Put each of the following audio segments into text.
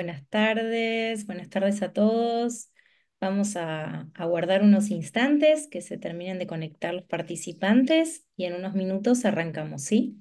buenas tardes a todos. Vamos a aguardar unos instantes que se terminen de conectar los participantes y en unos minutos arrancamos, ¿sí?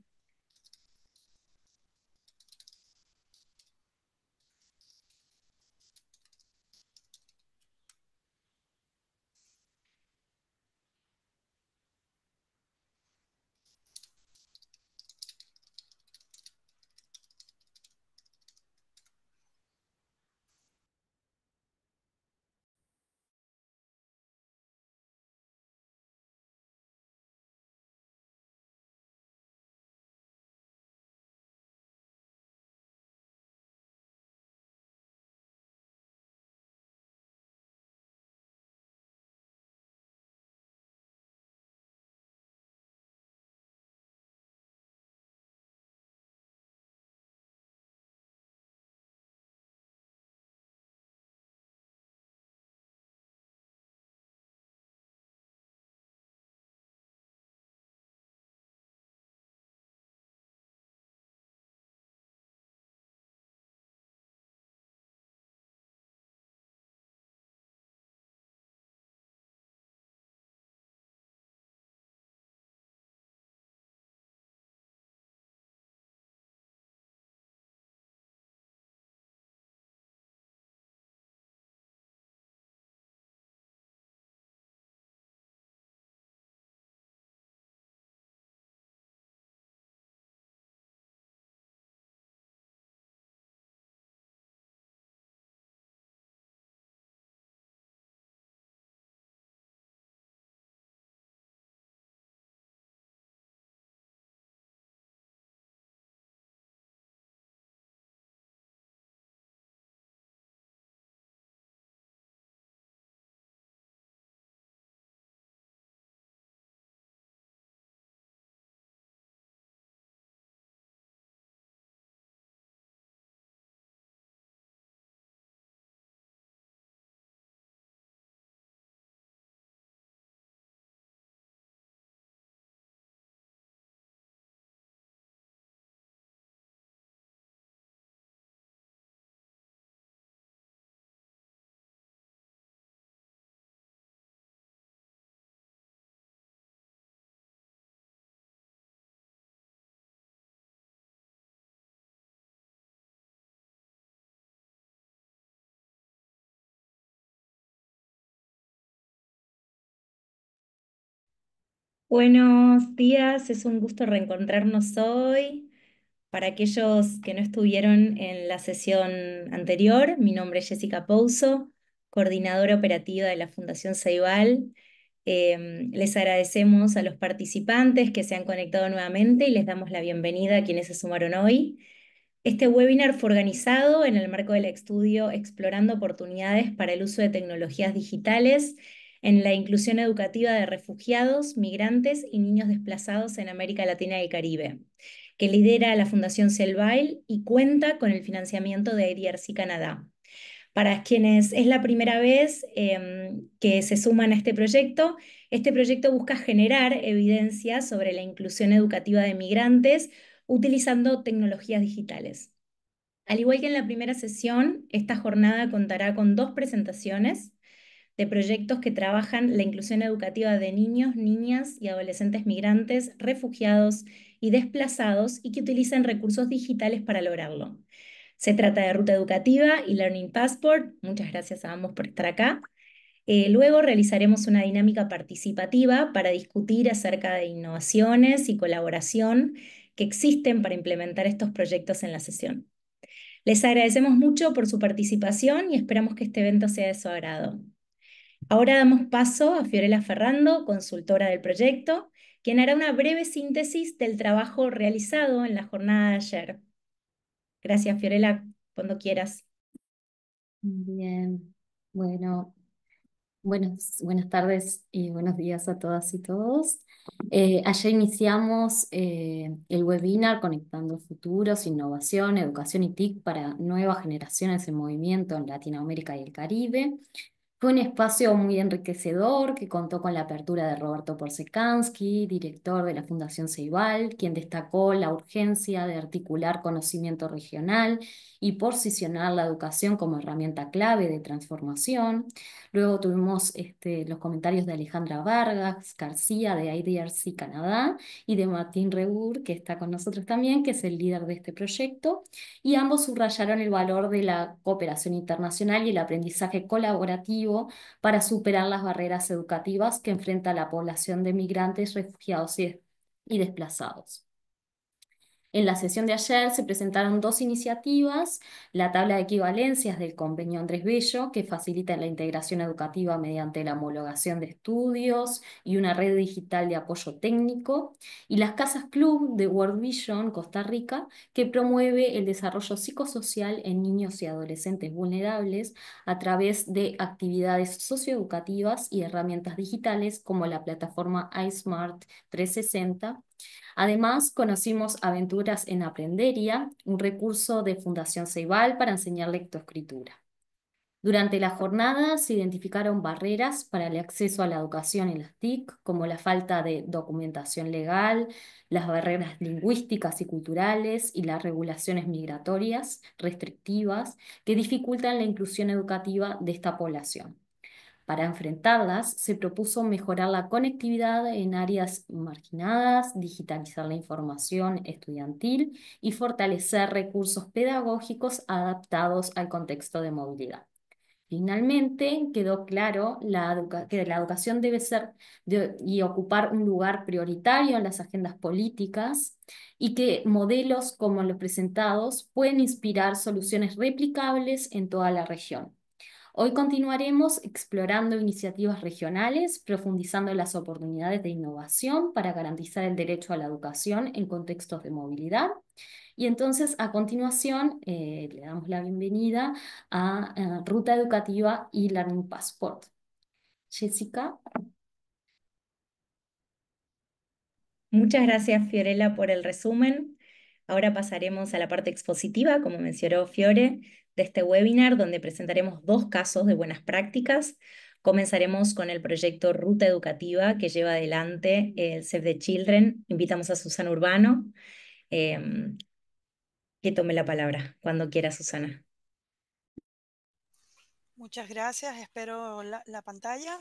Buenos días, es un gusto reencontrarnos hoy. Para aquellos que no estuvieron en la sesión anterior, mi nombre es Jessica Pouso, coordinadora operativa de la Fundación Ceibal. Les agradecemos a los participantes que se han conectado nuevamente y les damos la bienvenida a quienes se sumaron hoy. Este webinar fue organizado en el marco del estudio Explorando oportunidades para el uso de tecnologías digitales en la inclusión educativa de refugiados, migrantes y niños desplazados en América Latina y el Caribe, que lidera la Fundación Selvail y cuenta con el financiamiento de IDRC Canadá. Para quienes es la primera vez que se suman a este proyecto busca generar evidencia sobre la inclusión educativa de migrantes utilizando tecnologías digitales. Al igual que en la primera sesión, esta jornada contará con dos presentaciones de proyectos que trabajan la inclusión educativa de niños, niñas y adolescentes migrantes, refugiados y desplazados y que utilizan recursos digitales para lograrlo. Se trata de Ruta Educativa y Learning Passport. Muchas gracias a ambos por estar acá. Luego realizaremos una dinámica participativa para discutir acerca de innovaciones y colaboración que existen para implementar estos proyectos en la sesión. Les agradecemos mucho por su participación y esperamos que este evento sea de su agrado. Ahora damos paso a Fiorella Ferrando, consultora del proyecto, quien hará una breve síntesis del trabajo realizado en la jornada de ayer. Gracias, Fiorella, cuando quieras. Bien, bueno, buenas tardes y buenos días a todas y todos. Ayer iniciamos el webinar Conectando Futuros, Innovación, Educación y TIC para nuevas generaciones en movimiento en Latinoamérica y el Caribe. Fue un espacio muy enriquecedor que contó con la apertura de Roberto Porsekansky, director de la Fundación Ceibal, quien destacó la urgencia de articular conocimiento regional y posicionar la educación como herramienta clave de transformación. Luego tuvimos los comentarios de Alejandra Vargas García de IDRC Canadá y de Martín Rebour, que está con nosotros también, que es el líder de este proyecto, y ambos subrayaron el valor de la cooperación internacional y el aprendizaje colaborativo para superar las barreras educativas que enfrenta la población de migrantes, refugiados y desplazados. En la sesión de ayer se presentaron dos iniciativas: la tabla de equivalencias del Convenio Andrés Bello, que facilita la integración educativa mediante la homologación de estudios y una red digital de apoyo técnico, y las Casas Club de World Vision Costa Rica, que promueve el desarrollo psicosocial en niños y adolescentes vulnerables a través de actividades socioeducativas y herramientas digitales como la plataforma iSmart 360. Además, conocimos Aventuras en Aprenderia, un recurso de Fundación Ceibal para enseñar lectoescritura. Durante la jornada se identificaron barreras para el acceso a la educación en las TIC, como la falta de documentación legal, las barreras lingüísticas y culturales y las regulaciones migratorias restrictivas que dificultan la inclusión educativa de esta población. Para enfrentarlas, se propuso mejorar la conectividad en áreas marginadas, digitalizar la información estudiantil y fortalecer recursos pedagógicos adaptados al contexto de movilidad. Finalmente, quedó claro que la educación debe ser y ocupar un lugar prioritario en las agendas políticas, y que modelos como los presentados pueden inspirar soluciones replicables en toda la región. Hoy continuaremos explorando iniciativas regionales, profundizando en las oportunidades de innovación para garantizar el derecho a la educación en contextos de movilidad. Y entonces, a continuación, le damos la bienvenida a Ruta Educativa y Learning Passport. Jessica. Muchas gracias, Fiorella, por el resumen. Ahora pasaremos a la parte expositiva, como mencionó Fiore, de este webinar, donde presentaremos dos casos de buenas prácticas. Comenzaremos con el proyecto Ruta Educativa que lleva adelante el Save the Children. Invitamos a Susana Urbano, eh, que tome la palabra cuando quiera, Susana. Muchas gracias. Espero la pantalla.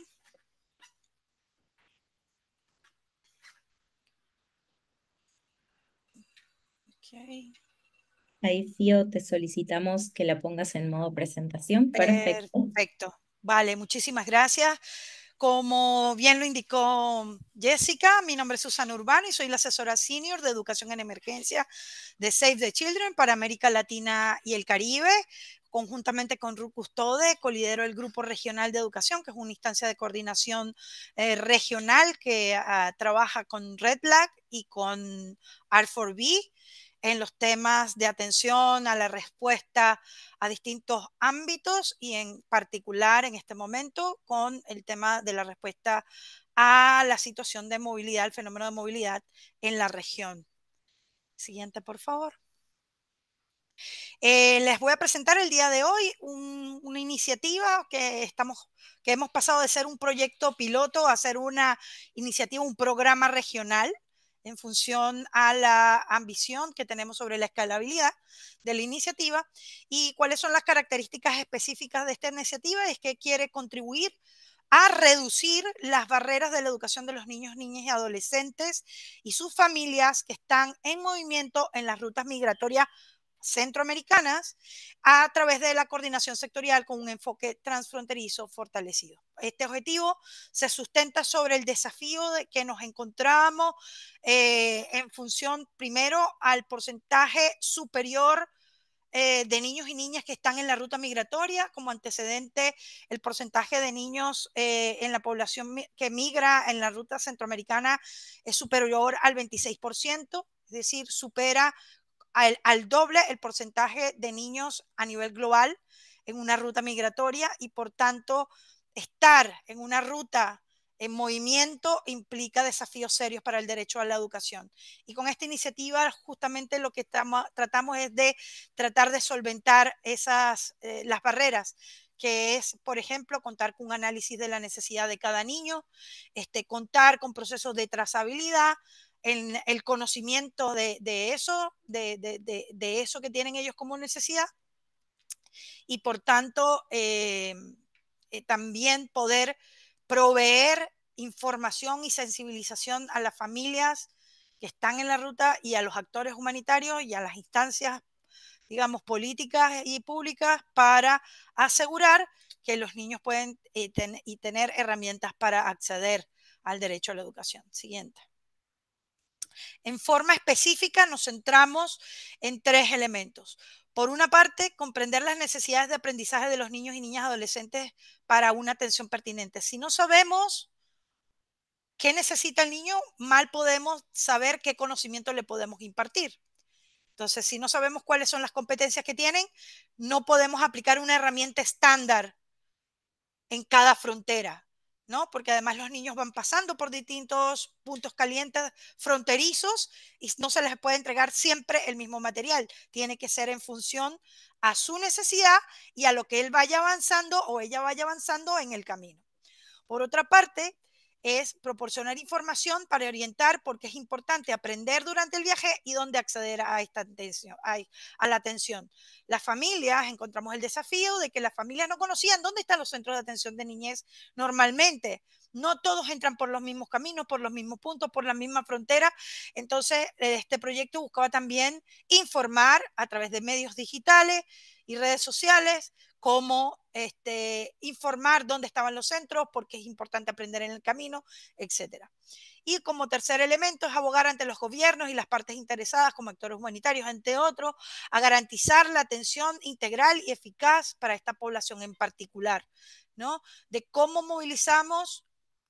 Okay. Ahí, Fio, te solicitamos que la pongas en modo presentación. Perfecto. Perfecto. Vale, muchísimas gracias. Como bien lo indicó Jessica, mi nombre es Susana Urbano y soy la asesora senior de educación en emergencia de Save the Children para América Latina y el Caribe. Conjuntamente con Ruth Custode, colidero el Grupo Regional de Educación, que es una instancia de coordinación regional que trabaja con Red Flag y con R4B en los temas de atención a la respuesta a distintos ámbitos y en particular en este momento con el tema de la respuesta a la situación de movilidad, el fenómeno de movilidad en la región. Siguiente, por favor. Les voy a presentar el día de hoy una iniciativa que hemos pasado de ser un proyecto piloto a ser una iniciativa, un programa regional en función a la ambición que tenemos sobre la escalabilidad de la iniciativa. ¿Y cuáles son las características específicas de esta iniciativa? Es que quiere contribuir a reducir las barreras de la educación de los niños, niñas y adolescentes y sus familias que están en movimiento en las rutas migratorias centroamericanas a través de la coordinación sectorial con un enfoque transfronterizo fortalecido. Este objetivo se sustenta sobre el desafío de que nos encontramos en función, primero, al porcentaje superior de niños y niñas que están en la ruta migratoria. Como antecedente, el porcentaje de niños en la población que migra en la ruta centroamericana es superior al 26%, es decir, supera al doble el porcentaje de niños a nivel global en una ruta migratoria, y por tanto estar en una ruta en movimiento implica desafíos serios para el derecho a la educación. Y con esta iniciativa justamente lo que tratamos es de tratar de solventar las barreras que es, por ejemplo, contar con un análisis de la necesidad de cada niño, contar con procesos de trazabilidad, en el conocimiento de eso, de eso que tienen ellos como necesidad, y por tanto también poder proveer información y sensibilización a las familias que están en la ruta y a los actores humanitarios y a las instancias, digamos, políticas y públicas para asegurar que los niños pueden tener herramientas para acceder al derecho a la educación. Siguiente. En forma específica nos centramos en 3 elementos. Por una parte, comprender las necesidades de aprendizaje de los niños y niñas adolescentes para una atención pertinente. Si no sabemos qué necesita el niño, mal podemos saber qué conocimiento le podemos impartir. Entonces, si no sabemos cuáles son las competencias que tienen, no podemos aplicar una herramienta estándar en cada frontera, ¿no? Porque además los niños van pasando por distintos puntos calientes fronterizos y no se les puede entregar siempre el mismo material. Tiene que ser en función a su necesidad y a lo que él vaya avanzando o ella vaya avanzando en el camino. Por otra parte, es proporcionar información para orientar, porque es importante aprender durante el viaje y dónde acceder a esta atención, a la atención. Las familias, encontramos el desafío de que las familias no conocían dónde están los centros de atención de niñez normalmente. No todos entran por los mismos caminos, por los mismos puntos, por la misma frontera. Entonces, este proyecto buscaba también informar a través de medios digitales y redes sociales cómo informar dónde estaban los centros, porque es importante aprender en el camino, etcétera. Y como tercer elemento es abogar ante los gobiernos y las partes interesadas como actores humanitarios, entre otros, a garantizar la atención integral y eficaz para esta población en particular, ¿no? De cómo movilizamos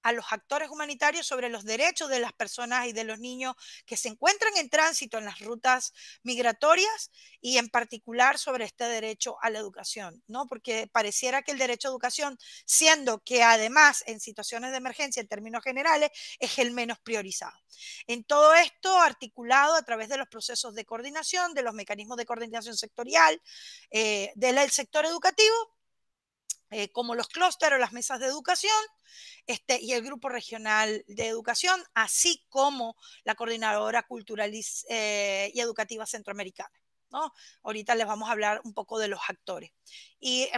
a los actores humanitarios sobre los derechos de las personas y de los niños que se encuentran en tránsito en las rutas migratorias y en particular sobre este derecho a la educación, ¿no? Porque pareciera que el derecho a educación, siendo que además en situaciones de emergencia en términos generales, es el menos priorizado. En todo esto, articulado a través de los procesos de coordinación, de los mecanismos de coordinación sectorial, del sector educativo, como los clústeres o las mesas de educación, y el Grupo Regional de Educación, así como la Coordinadora Cultural y Educativa Centroamericana, ¿no? Ahorita les vamos a hablar un poco de los actores y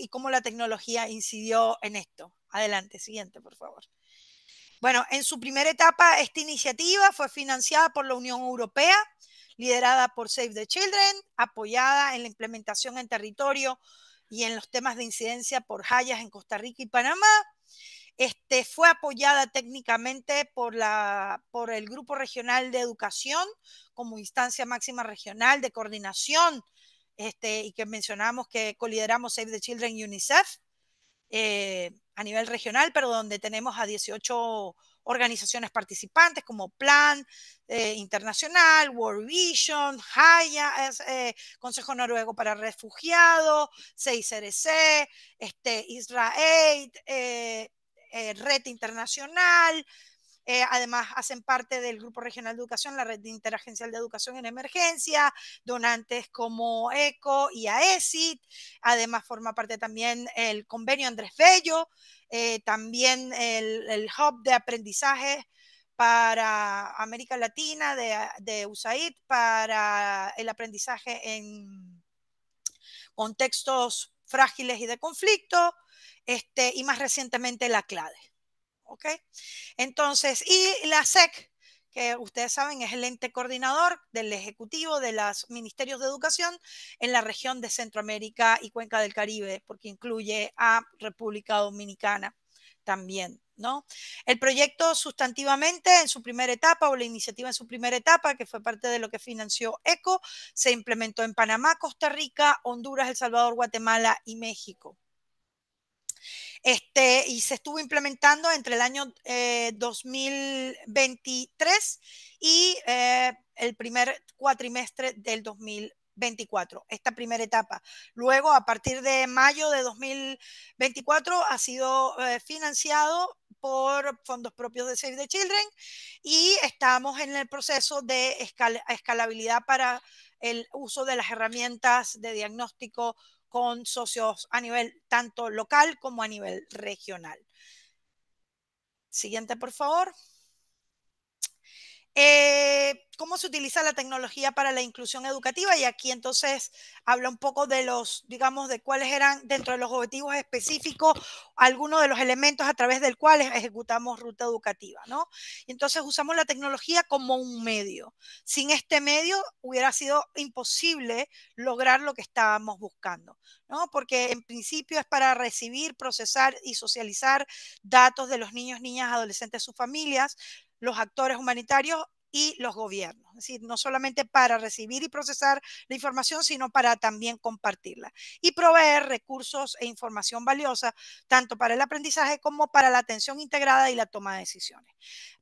cómo la tecnología incidió en esto. Adelante, siguiente, por favor. Bueno, en su primera etapa, esta iniciativa fue financiada por la Unión Europea, liderada por Save the Children, apoyada en la implementación en territorio y en los temas de incidencia por Hayas en Costa Rica y Panamá. Fue apoyada técnicamente por el Grupo Regional de Educación como instancia máxima regional de coordinación, y que mencionamos que colideramos Save the Children y UNICEF a nivel regional, pero donde tenemos a 18 organizaciones participantes como Plan Internacional, World Vision, Haya, Consejo Noruego para Refugiados, CICRC, Israel, Red Internacional. Además, hacen parte del Grupo Regional de Educación, la Red Interagencial de Educación en Emergencia, donantes como ECO y AESIT. Además, forma parte también el convenio Andrés Bello, también el Hub de Aprendizaje para América Latina de USAID para el aprendizaje en contextos frágiles y de conflicto, y más recientemente la CLADE. ¿Ok? Entonces, y la SEC, que ustedes saben es el ente coordinador del Ejecutivo de los Ministerios de Educación en la región de Centroamérica y Cuenca del Caribe, porque incluye a República Dominicana también, ¿no? El proyecto sustantivamente en su primera etapa, o la iniciativa en su primera etapa, que fue parte de lo que financió ECO, se implementó en Panamá, Costa Rica, Honduras, El Salvador, Guatemala y México. Y se estuvo implementando entre el año 2023 y el primer cuatrimestre del 2024, esta primera etapa. Luego, a partir de mayo de 2024, ha sido financiado por fondos propios de Save the Children y estamos en el proceso de escalabilidad para el uso de las herramientas de diagnóstico con socios a nivel tanto local como a nivel regional. Siguiente, por favor. ¿Cómo se utiliza la tecnología para la inclusión educativa? Y aquí entonces habla un poco de los, digamos, de cuáles eran dentro de los objetivos específicos, algunos de los elementos a través del cuales ejecutamos ruta educativa, ¿no? Y entonces usamos la tecnología como un medio. Sin este medio hubiera sido imposible lograr lo que estábamos buscando, ¿no? Porque en principio es para recibir, procesar y socializar datos de los niños, niñas, adolescentes, sus familias, los actores humanitarios y los gobiernos. Es decir, no solamente para recibir y procesar la información, sino para también compartirla y proveer recursos e información valiosa, tanto para el aprendizaje como para la atención integrada y la toma de decisiones.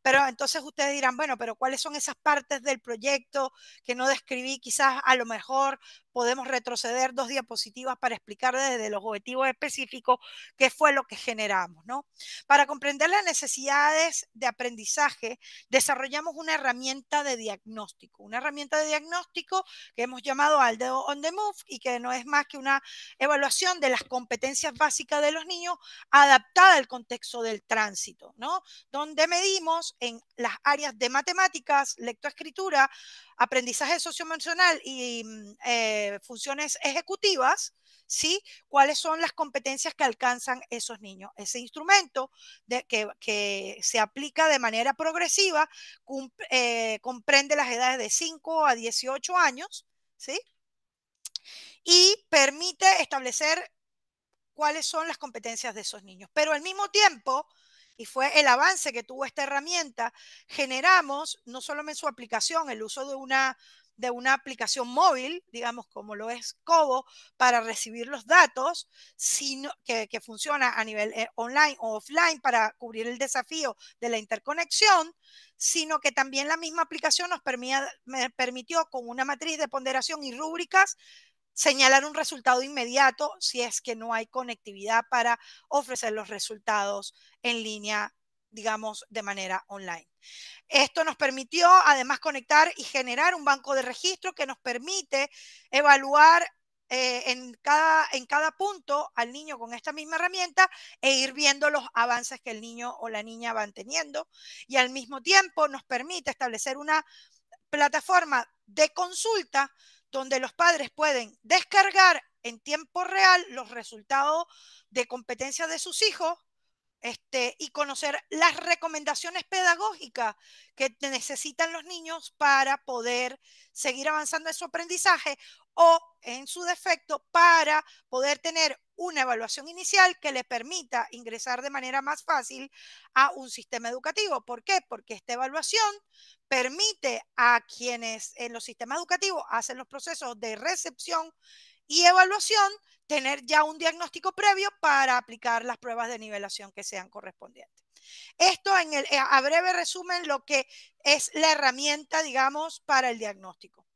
Pero entonces ustedes dirán, bueno, pero ¿cuáles son esas partes del proyecto que no describí? Quizás a lo mejor podemos retroceder 2 diapositivas para explicar desde los objetivos específicos qué fue lo que generamos, ¿no? Para comprender las necesidades de aprendizaje, desarrollamos una herramienta de diagnóstico que hemos llamado Aldo on the Move y que no es más que una evaluación de las competencias básicas de los niños adaptada al contexto del tránsito, ¿no? Donde medimos en las áreas de matemáticas, lectoescritura, aprendizaje socioemocional y funciones ejecutivas, ¿sí? ¿Cuáles son las competencias que alcanzan esos niños? Ese instrumento que se aplica de manera progresiva comprende las edades de 5 a 18 años, ¿sí? Y permite establecer cuáles son las competencias de esos niños. Pero al mismo tiempo, y fue el avance que tuvo esta herramienta, generamos no solo en su aplicación el uso de una aplicación móvil, digamos como lo es Kobo, para recibir los datos, sino que funciona a nivel online o offline para cubrir el desafío de la interconexión, sino que también la misma aplicación nos permitió con una matriz de ponderación y rúbricas señalar un resultado inmediato si es que no hay conectividad para ofrecer los resultados en línea, digamos, de manera online. Esto nos permitió además conectar y generar un banco de registro que nos permite evaluar en cada punto al niño con esta misma herramienta e ir viendo los avances que el niño o la niña van teniendo, y al mismo tiempo nos permite establecer una plataforma de consulta donde los padres pueden descargar en tiempo real los resultados de competencia de sus hijos, y conocer las recomendaciones pedagógicas que necesitan los niños para poder seguir avanzando en su aprendizaje o, en su defecto, para poder tener una evaluación inicial que le permita ingresar de manera más fácil a un sistema educativo. ¿Por qué? Porque esta evaluación permite a quienes en los sistemas educativos hacen los procesos de recepción y evaluación tener ya un diagnóstico previo para aplicar las pruebas de nivelación que sean correspondientes. Esto a breve resumen lo que es la herramienta, digamos, para el diagnóstico.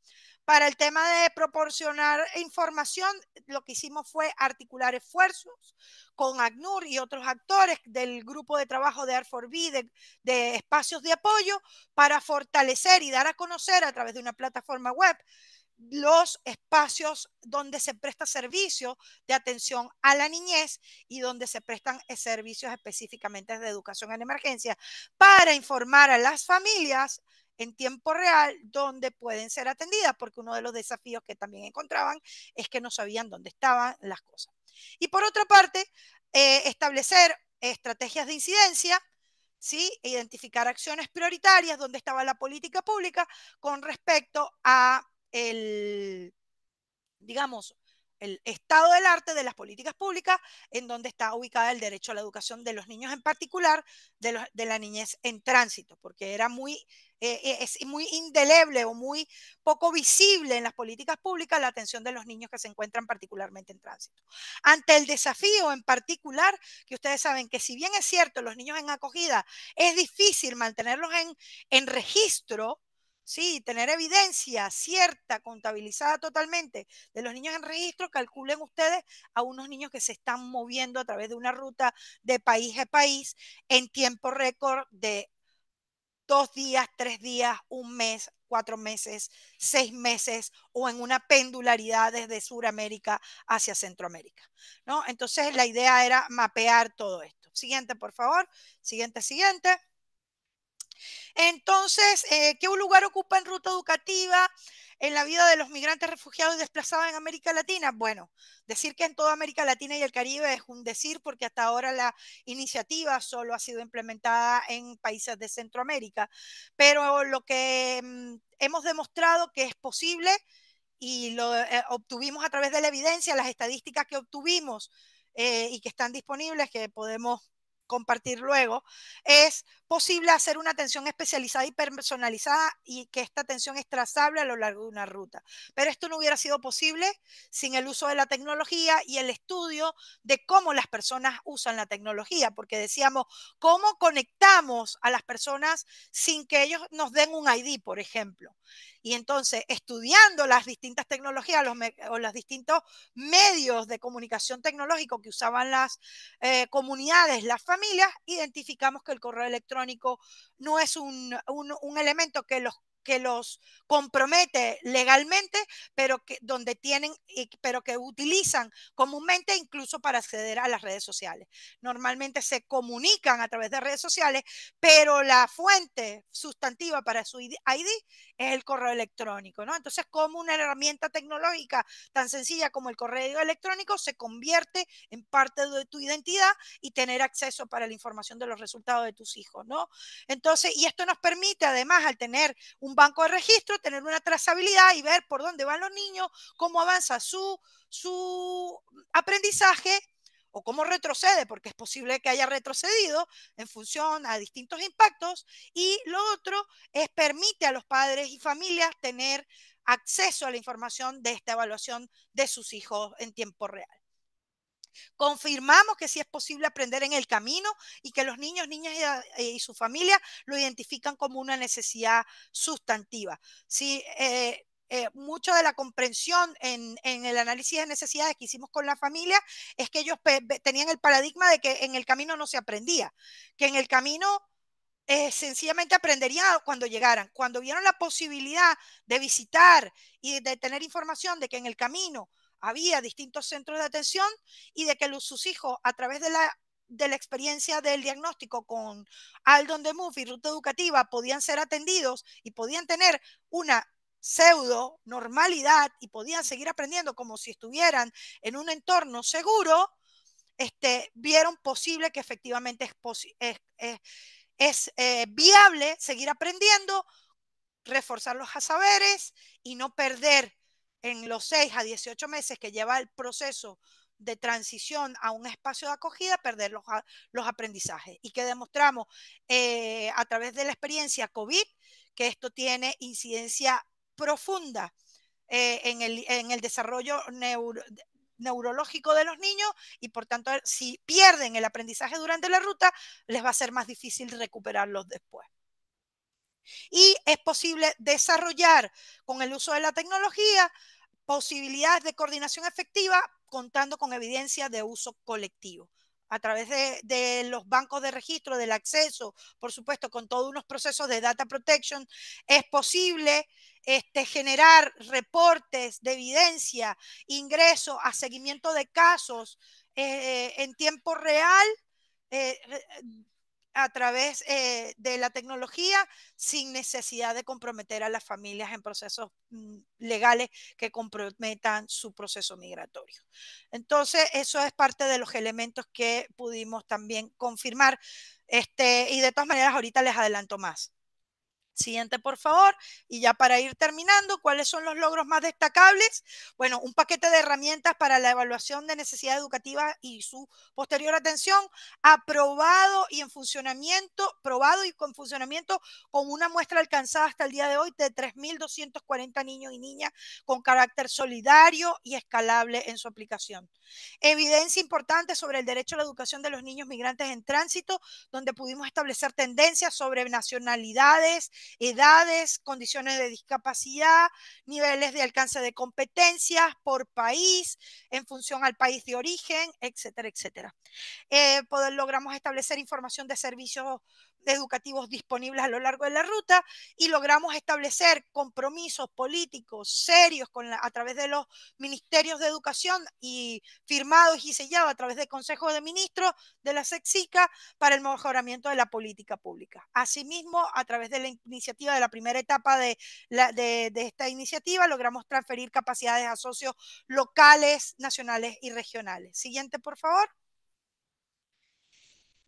Para el tema de proporcionar información, lo que hicimos fue articular esfuerzos con ACNUR y otros actores del grupo de trabajo de R4B, de espacios de apoyo, para fortalecer y dar a conocer a través de una plataforma web los espacios donde se presta servicio de atención a la niñez y donde se prestan servicios específicamente de educación en emergencia, para informar a las familias en tiempo real donde pueden ser atendidas, porque uno de los desafíos que también encontraban es que no sabían dónde estaban las cosas. Y por otra parte, establecer estrategias de incidencia, ¿sí? Identificar acciones prioritarias donde estaba la política pública con respecto a digamos, el estado del arte de las políticas públicas, en donde está ubicada el derecho a la educación de los niños, en particular de la niñez en tránsito, porque era es muy indeleble o muy poco visible en las políticas públicas la atención de los niños que se encuentran particularmente en tránsito. Ante el desafío en particular, que ustedes saben que si bien es cierto, los niños en acogida es difícil mantenerlos en registro, sí, tener evidencia cierta, contabilizada totalmente de los niños en registro, calculen ustedes a unos niños que se están moviendo a través de una ruta de país a país en tiempo récord de 2 días, 3 días, un mes, 4 meses, 6 meses o en una pendularidad desde Sudamérica hacia Centroamérica, ¿no? Entonces la idea era mapear todo esto. Siguiente, por favor. Siguiente. Entonces, ¿qué lugar ocupa en ruta educativa en la vida de los migrantes refugiados y desplazados en América Latina? Bueno, decir que en toda América Latina y el Caribe es un decir porque hasta ahora la iniciativa solo ha sido implementada en países de Centroamérica, pero lo que hemos demostrado que es posible y lo obtuvimos a través de la evidencia, las estadísticas que obtuvimos y que están disponibles, que podemos compartir luego, es posible hacer una atención especializada y personalizada y que esta atención es trazable a lo largo de una ruta. Pero esto no hubiera sido posible sin el uso de la tecnología y el estudio de cómo las personas usan la tecnología, porque decíamos, ¿cómo conectamos a las personas sin que ellos nos den un ID, por ejemplo? Y entonces, estudiando las distintas tecnologías o los distintos medios de comunicación tecnológico que usaban las comunidades, las familias, identificamos que el correo electrónico no es un elemento que los compromete legalmente, pero que donde tienen, pero que utilizan comúnmente incluso para acceder a las redes sociales. Normalmente se comunican a través de redes sociales, pero la fuente sustantiva para su ID es el correo electrónico, ¿no? Entonces, como una herramienta tecnológica tan sencilla como el correo electrónico se convierte en parte de tu identidad y tener acceso para la información de los resultados de tus hijos, ¿no? Entonces, y esto nos permite, además, al tener un banco de registro, tener una trazabilidad y ver por dónde van los niños, cómo avanza su aprendizaje o cómo retrocede, porque es posible que haya retrocedido en función a distintos impactos. Y lo otro es permite a los padres y familias tener acceso a la información de esta evaluación de sus hijos en tiempo real. Confirmamos que sí es posible aprender en el camino y que los niños, niñas y su familia lo identifican como una necesidad sustantiva. Sí, mucho de la comprensión en el análisis de necesidades que hicimos con la familia es que ellos tenían el paradigma de que en el camino no se aprendía, que en el camino sencillamente aprenderían cuando llegaran. Cuando vieron la posibilidad de visitar y de tener información de que en el camino había distintos centros de atención y de que sus hijos a través de la experiencia del diagnóstico con Aldo on the Move y ruta educativa podían ser atendidos y podían tener una pseudo normalidad y podían seguir aprendiendo como si estuvieran en un entorno seguro, vieron posible que efectivamente es viable seguir aprendiendo, reforzar los saberes y no perder en los 6 a 18 meses que lleva el proceso de transición a un espacio de acogida, perder los aprendizajes. Y que demostramos a través de la experiencia COVID que esto tiene incidencia profunda en el desarrollo neurológico de los niños y por tanto si pierden el aprendizaje durante la ruta les va a ser más difícil recuperarlos después. Y es posible desarrollar con el uso de la tecnología posibilidades de coordinación efectiva contando con evidencia de uso colectivo. A través de los bancos de registro, del acceso, por supuesto, con todos unos procesos de data protection, es posible generar reportes de evidencia, ingreso a seguimiento de casos en tiempo real, eh, a través de la tecnología sin necesidad de comprometer a las familias en procesos legales que comprometan su proceso migratorio. Entonces, eso es parte de los elementos que pudimos también confirmar y de todas maneras ahorita les adelanto más. Siguiente, por favor. Y ya para ir terminando, ¿cuáles son los logros más destacables? Bueno, un paquete de herramientas para la evaluación de necesidades educativas y su posterior atención, aprobado y en funcionamiento, probado y con funcionamiento con una muestra alcanzada hasta el día de hoy de 3.240 niños y niñas con carácter solidario y escalable en su aplicación. Evidencia importante sobre el derecho a la educación de los niños migrantes en tránsito, donde pudimos establecer tendencias sobre nacionalidades edades, condiciones de discapacidad, niveles de alcance de competencias por país, en función al país de origen, etcétera, etcétera. Logramos establecer información de servicios educativos disponibles a lo largo de la ruta y logramos establecer compromisos políticos serios a través de los ministerios de educación y firmados y sellados a través del Consejo de Ministros de la SECSICA para el mejoramiento de la política pública. Asimismo, a través de la iniciativa de la primera etapa de esta iniciativa, logramos transferir capacidades a socios locales, nacionales y regionales. Siguiente, por favor.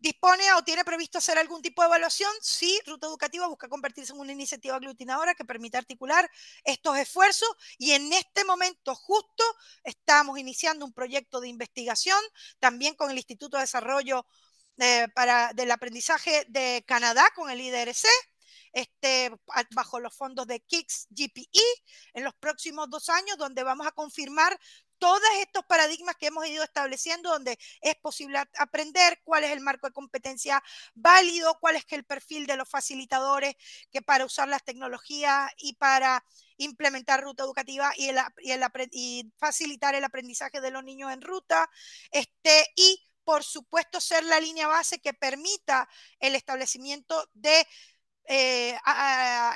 ¿Dispone o tiene previsto hacer algún tipo de evaluación? Sí, Ruta Educativa busca convertirse en una iniciativa aglutinadora que permita articular estos esfuerzos y en este momento justo estamos iniciando un proyecto de investigación también con el Instituto de Desarrollo del Aprendizaje de Canadá, con el IDRC, bajo los fondos de KICS GPE en los próximos 2 años, donde vamos a confirmar todos estos paradigmas que hemos ido estableciendo, donde es posible aprender, cuál es el marco de competencia válido, cuál es el perfil de los facilitadores que para usar las tecnologías y para implementar ruta educativa y facilitar el aprendizaje de los niños en ruta, y por supuesto ser la línea base que permita el establecimiento de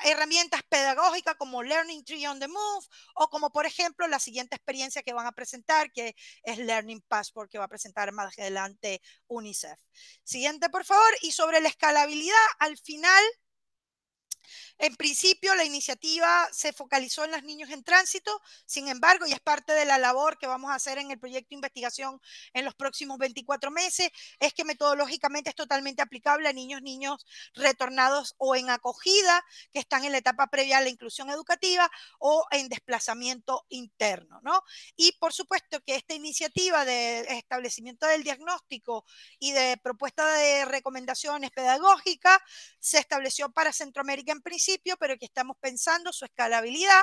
herramientas pedagógicas como Learning Tree on the Move o como por ejemplo la siguiente experiencia que van a presentar, que es Learning Passport, que va a presentar más adelante UNICEF. Siguiente, por favor. Y sobre la escalabilidad, al final, en principio, la iniciativa se focalizó en los niños en tránsito, sin embargo, y es parte de la labor que vamos a hacer en el proyecto de investigación en los próximos 24 meses, es que metodológicamente es totalmente aplicable a niños retornados o en acogida, que están en la etapa previa a la inclusión educativa o en desplazamiento interno, ¿no? Y por supuesto que esta iniciativa de establecimiento del diagnóstico y de propuesta de recomendaciones pedagógicas se estableció para Centroamérica en principio, pero que estamos pensando su escalabilidad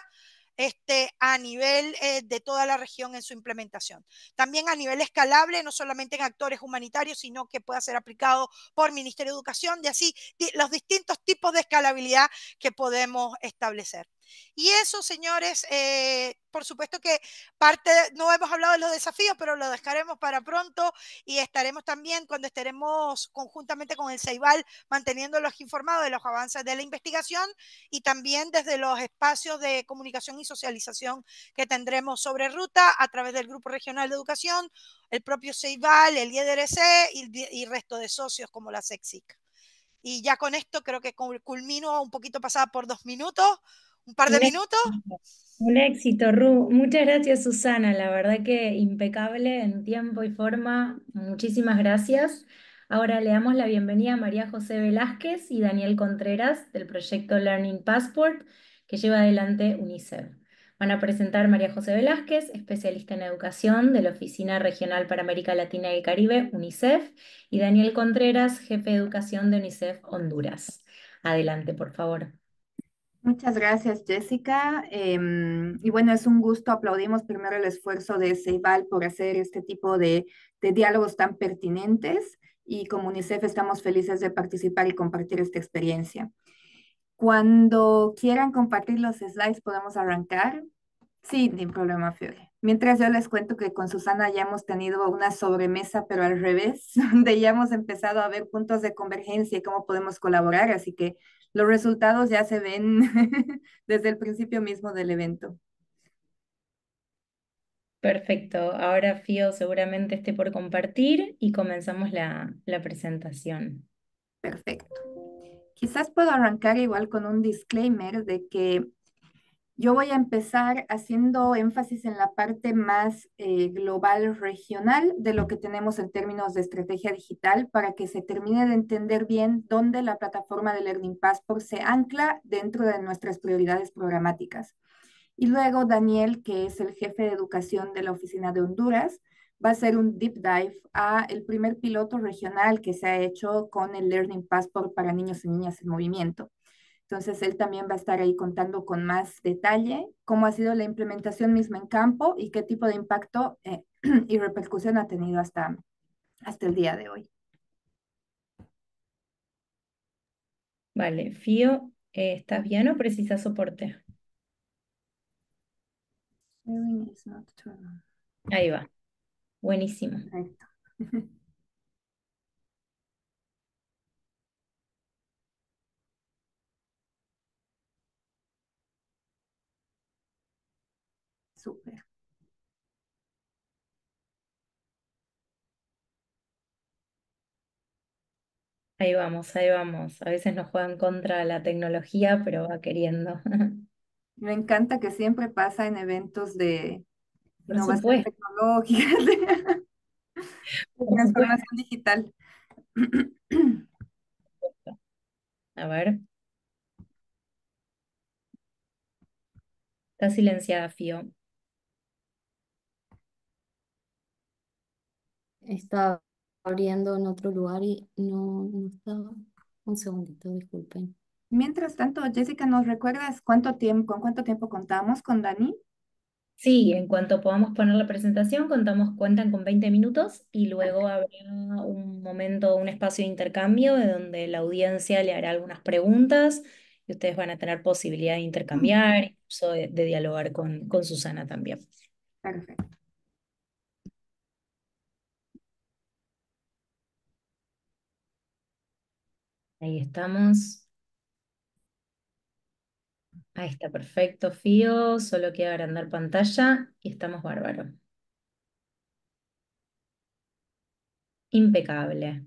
a nivel de toda la región en su implementación. También a nivel escalable, no solamente en actores humanitarios, sino que pueda ser aplicado por Ministerio de Educación, de así los distintos tipos de escalabilidad que podemos establecer. Y eso, señores, por supuesto que no hemos hablado de los desafíos, pero lo dejaremos para pronto y estaremos también cuando estaremos conjuntamente con el CEIBAL manteniéndolos informados de los avances de la investigación y también desde los espacios de comunicación y socialización que tendremos sobre ruta a través del Grupo Regional de Educación, el propio CEIBAL, el IEDRC y resto de socios como la SECSIC. Y ya con esto creo que culmino un poquito pasada por 2 minutos, un par de minutos. Un éxito, Ru. Muchas gracias, Susana. La verdad que impecable en tiempo y forma. Muchísimas gracias. Ahora le damos la bienvenida a María José Velázquez y Daniel Contreras del proyecto Learning Passport que lleva adelante UNICEF. Van a presentar María José Velázquez, especialista en educación de la Oficina Regional para América Latina y el Caribe, UNICEF, y Daniel Contreras, jefe de educación de UNICEF Honduras. Adelante, por favor. Muchas gracias, Jessica. Y bueno, es un gusto. Aplaudimos primero el esfuerzo de CEIBAL por hacer este tipo de diálogos tan pertinentes y como UNICEF estamos felices de participar y compartir esta experiencia. Cuando quieran compartir los slides, podemos arrancar. Sí, sin problema, Fiore. Mientras yo les cuento que con Susana ya hemos tenido una sobremesa, pero al revés, donde ya hemos empezado a ver puntos de convergencia y cómo podemos colaborar, así que los resultados ya se ven desde el principio mismo del evento. Perfecto. Ahora Fío seguramente esté por compartir y comenzamos la presentación. Perfecto. Quizás puedo arrancar igual con un disclaimer de que yo voy a empezar haciendo énfasis en la parte más global regional de lo que tenemos en términos de estrategia digital para que se termine de entender bien dónde la plataforma de Learning Passport se ancla dentro de nuestras prioridades programáticas. Y luego Daniel, que es el jefe de educación de la oficina de Honduras, va a hacer un deep dive a el primer piloto regional que se ha hecho con el Learning Passport para niños y niñas en movimiento. Entonces, él también va a estar ahí contando con más detalle cómo ha sido la implementación misma en campo y qué tipo de impacto y repercusión ha tenido hasta el día de hoy. Vale, Fío, ¿Estás bien o precisas soporte? Sharing is not turned on. Ahí va. Buenísimo. Perfecto. Súper. Ahí vamos, ahí vamos. A veces nos juegan contra la tecnología, pero va queriendo. Me encanta que siempre pasa en eventos de Por innovación supuesto, tecnológica, de por supuesto. transformación digital. A ver, está silenciada, Fío. Estaba abriendo en otro lugar y no estaba. Un segundito, disculpen. Mientras tanto, Jessica, ¿nos recuerdas cuánto tiempo, con cuánto tiempo contamos con Dani? Sí, en cuanto podamos poner la presentación, cuentan con 20 minutos y luego habrá un momento, un espacio de intercambio de donde la audiencia le hará algunas preguntas y ustedes van a tener posibilidad de intercambiar, incluso de dialogar con Susana también. Perfecto. Ahí estamos. Ahí está perfecto, Fío. Solo queda agrandar pantalla y estamos bárbaros. Impecable.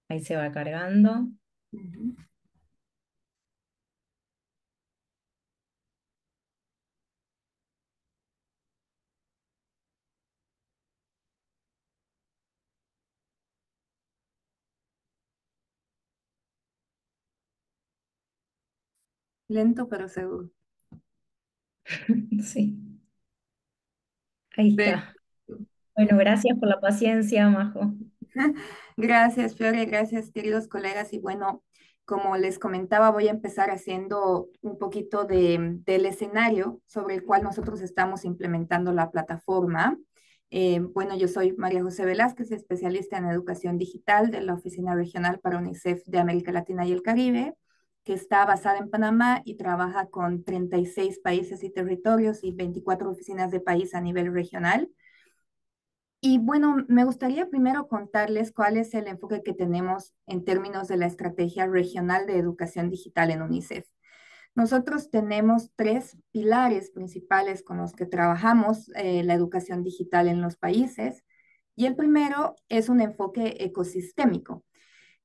Ahí se va cargando. Ujú. Lento pero seguro. Sí, ahí está. Perfecto. Bueno, gracias por la paciencia, Majo. Gracias, Fiore, gracias, queridos colegas. Y bueno, como les comentaba, voy a empezar haciendo un poquito del escenario sobre el cual nosotros estamos implementando la plataforma. Bueno, yo soy María José Velázquez, especialista en educación digital de la Oficina Regional para UNICEF de América Latina y el Caribe, que está basada en Panamá y trabaja con 36 países y territorios y 24 oficinas de país a nivel regional. Y bueno, me gustaría primero contarles cuál es el enfoque que tenemos en términos de la estrategia regional de educación digital en UNICEF. Nosotros tenemos tres pilares principales con los que trabajamos la educación digital en los países. Y el primero es un enfoque ecosistémico.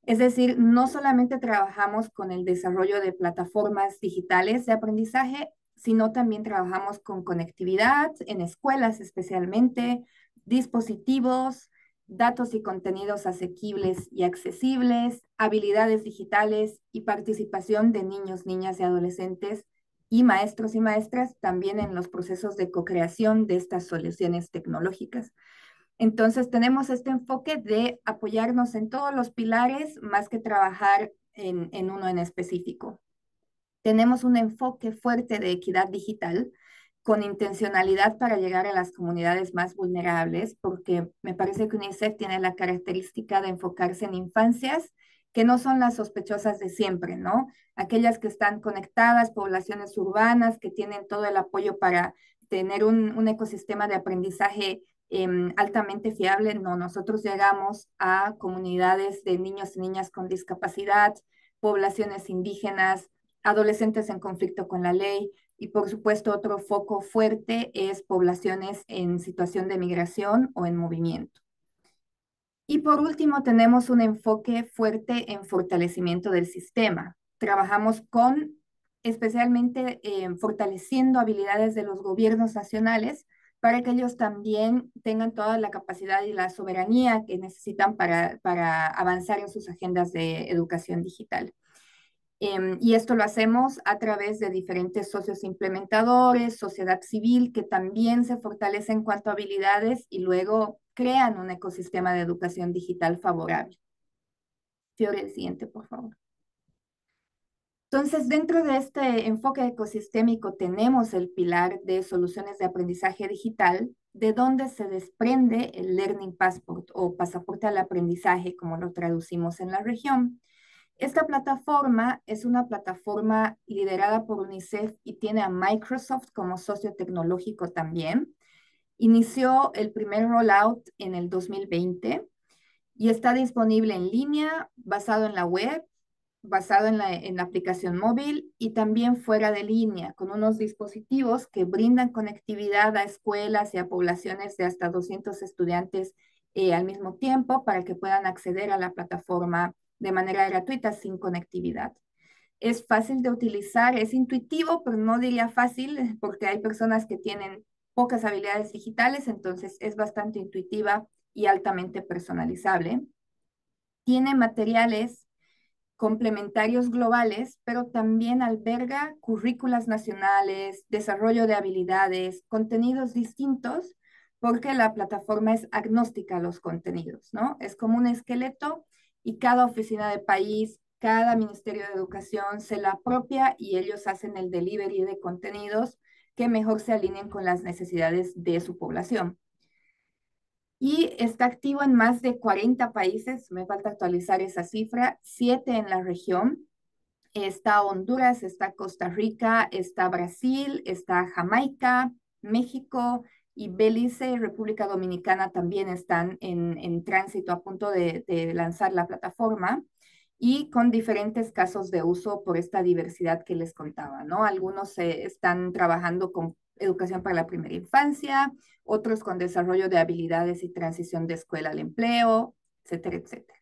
Es decir, no solamente trabajamos con el desarrollo de plataformas digitales de aprendizaje, sino también trabajamos con conectividad en escuelas especialmente, dispositivos, datos y contenidos asequibles y accesibles, habilidades digitales y participación de niños, niñas y adolescentes y maestros y maestras también en los procesos de co-creación de estas soluciones tecnológicas. Entonces tenemos este enfoque de apoyarnos en todos los pilares más que trabajar en uno en específico. Tenemos un enfoque fuerte de equidad digital con intencionalidad para llegar a las comunidades más vulnerables, porque me parece que UNICEF tiene la característica de enfocarse en infancias que no son las sospechosas de siempre, ¿no? Aquellas que están conectadas, poblaciones urbanas, que tienen todo el apoyo para tener un ecosistema de aprendizaje altamente fiable. No, nosotros llegamos a comunidades de niños y niñas con discapacidad, poblaciones indígenas, adolescentes en conflicto con la ley y por supuesto otro foco fuerte es poblaciones en situación de migración o en movimiento. Y por último tenemos un enfoque fuerte en fortalecimiento del sistema. Trabajamos con especialmente fortaleciendo habilidades de los gobiernos nacionales para que ellos también tengan toda la capacidad y la soberanía que necesitan para avanzar en sus agendas de educación digital. Y esto lo hacemos a través de diferentes socios implementadores, sociedad civil, que también se fortalece en cuanto a habilidades y luego crean un ecosistema de educación digital favorable. Fiore, el siguiente, por favor. Entonces, dentro de este enfoque ecosistémico tenemos el pilar de soluciones de aprendizaje digital, de donde se desprende el Learning Passport o pasaporte al aprendizaje, como lo traducimos en la región. Esta plataforma es una plataforma liderada por UNICEF y tiene a Microsoft como socio tecnológico también. Inició el primer rollout en el 2020 y está disponible en línea, basado en la web, basado en la aplicación móvil y también fuera de línea, con unos dispositivos que brindan conectividad a escuelas y a poblaciones de hasta 200 estudiantes al mismo tiempo para que puedan acceder a la plataforma de manera gratuita sin conectividad. Es fácil de utilizar, es intuitivo, pero no diría fácil porque hay personas que tienen pocas habilidades digitales, entonces es bastante intuitiva y altamente personalizable. Tiene materiales complementarios globales, pero también alberga currículas nacionales, desarrollo de habilidades, contenidos distintos, porque la plataforma es agnóstica a los contenidos, ¿no? Es como un esqueleto y cada oficina de país, cada ministerio de educación se la apropia y ellos hacen el delivery de contenidos que mejor se alineen con las necesidades de su población. Y está activo en más de 40 países, me falta actualizar esa cifra, 7 en la región. Está Honduras, está Costa Rica, está Brasil, está Jamaica, México y Belice y República Dominicana también están en tránsito a punto de lanzar la plataforma y con diferentes casos de uso por esta diversidad que les contaba, ¿no? Algunos están trabajando con educación para la primera infancia, otros con desarrollo de habilidades y transición de escuela al empleo, etcétera, etcétera.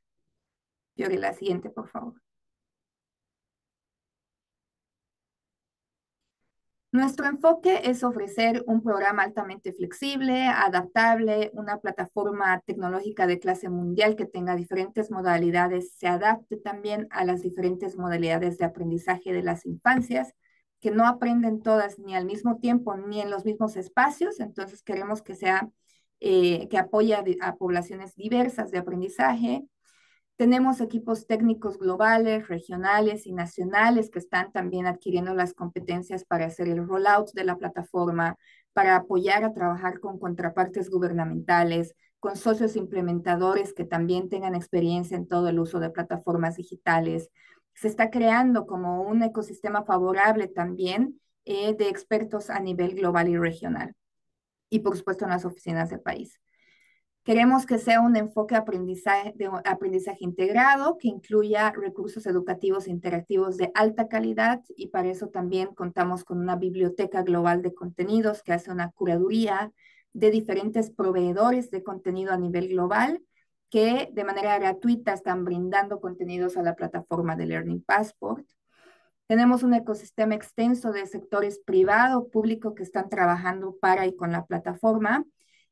Fiore, la siguiente, por favor. Nuestro enfoque es ofrecer un programa altamente flexible, adaptable, una plataforma tecnológica de clase mundial que tenga diferentes modalidades, se adapte también a las diferentes modalidades de aprendizaje de las infancias, que no aprenden todas ni al mismo tiempo ni en los mismos espacios, entonces queremos que sea, que apoye a poblaciones diversas de aprendizaje. Tenemos equipos técnicos globales, regionales y nacionales que están también adquiriendo las competencias para hacer el rollout de la plataforma, para apoyar a trabajar con contrapartes gubernamentales, con socios implementadores que también tengan experiencia en todo el uso de plataformas digitales. Se está creando como un ecosistema favorable también de expertos a nivel global y regional. Y por supuesto en las oficinas del país. Queremos que sea un enfoque de aprendizaje integrado que incluya recursos educativos interactivos de alta calidad y para eso también contamos con una biblioteca global de contenidos que hace una curaduría de diferentes proveedores de contenido a nivel global que de manera gratuita están brindando contenidos a la plataforma de Learning Passport. Tenemos un ecosistema extenso de sectores privado, público que están trabajando para y con la plataforma.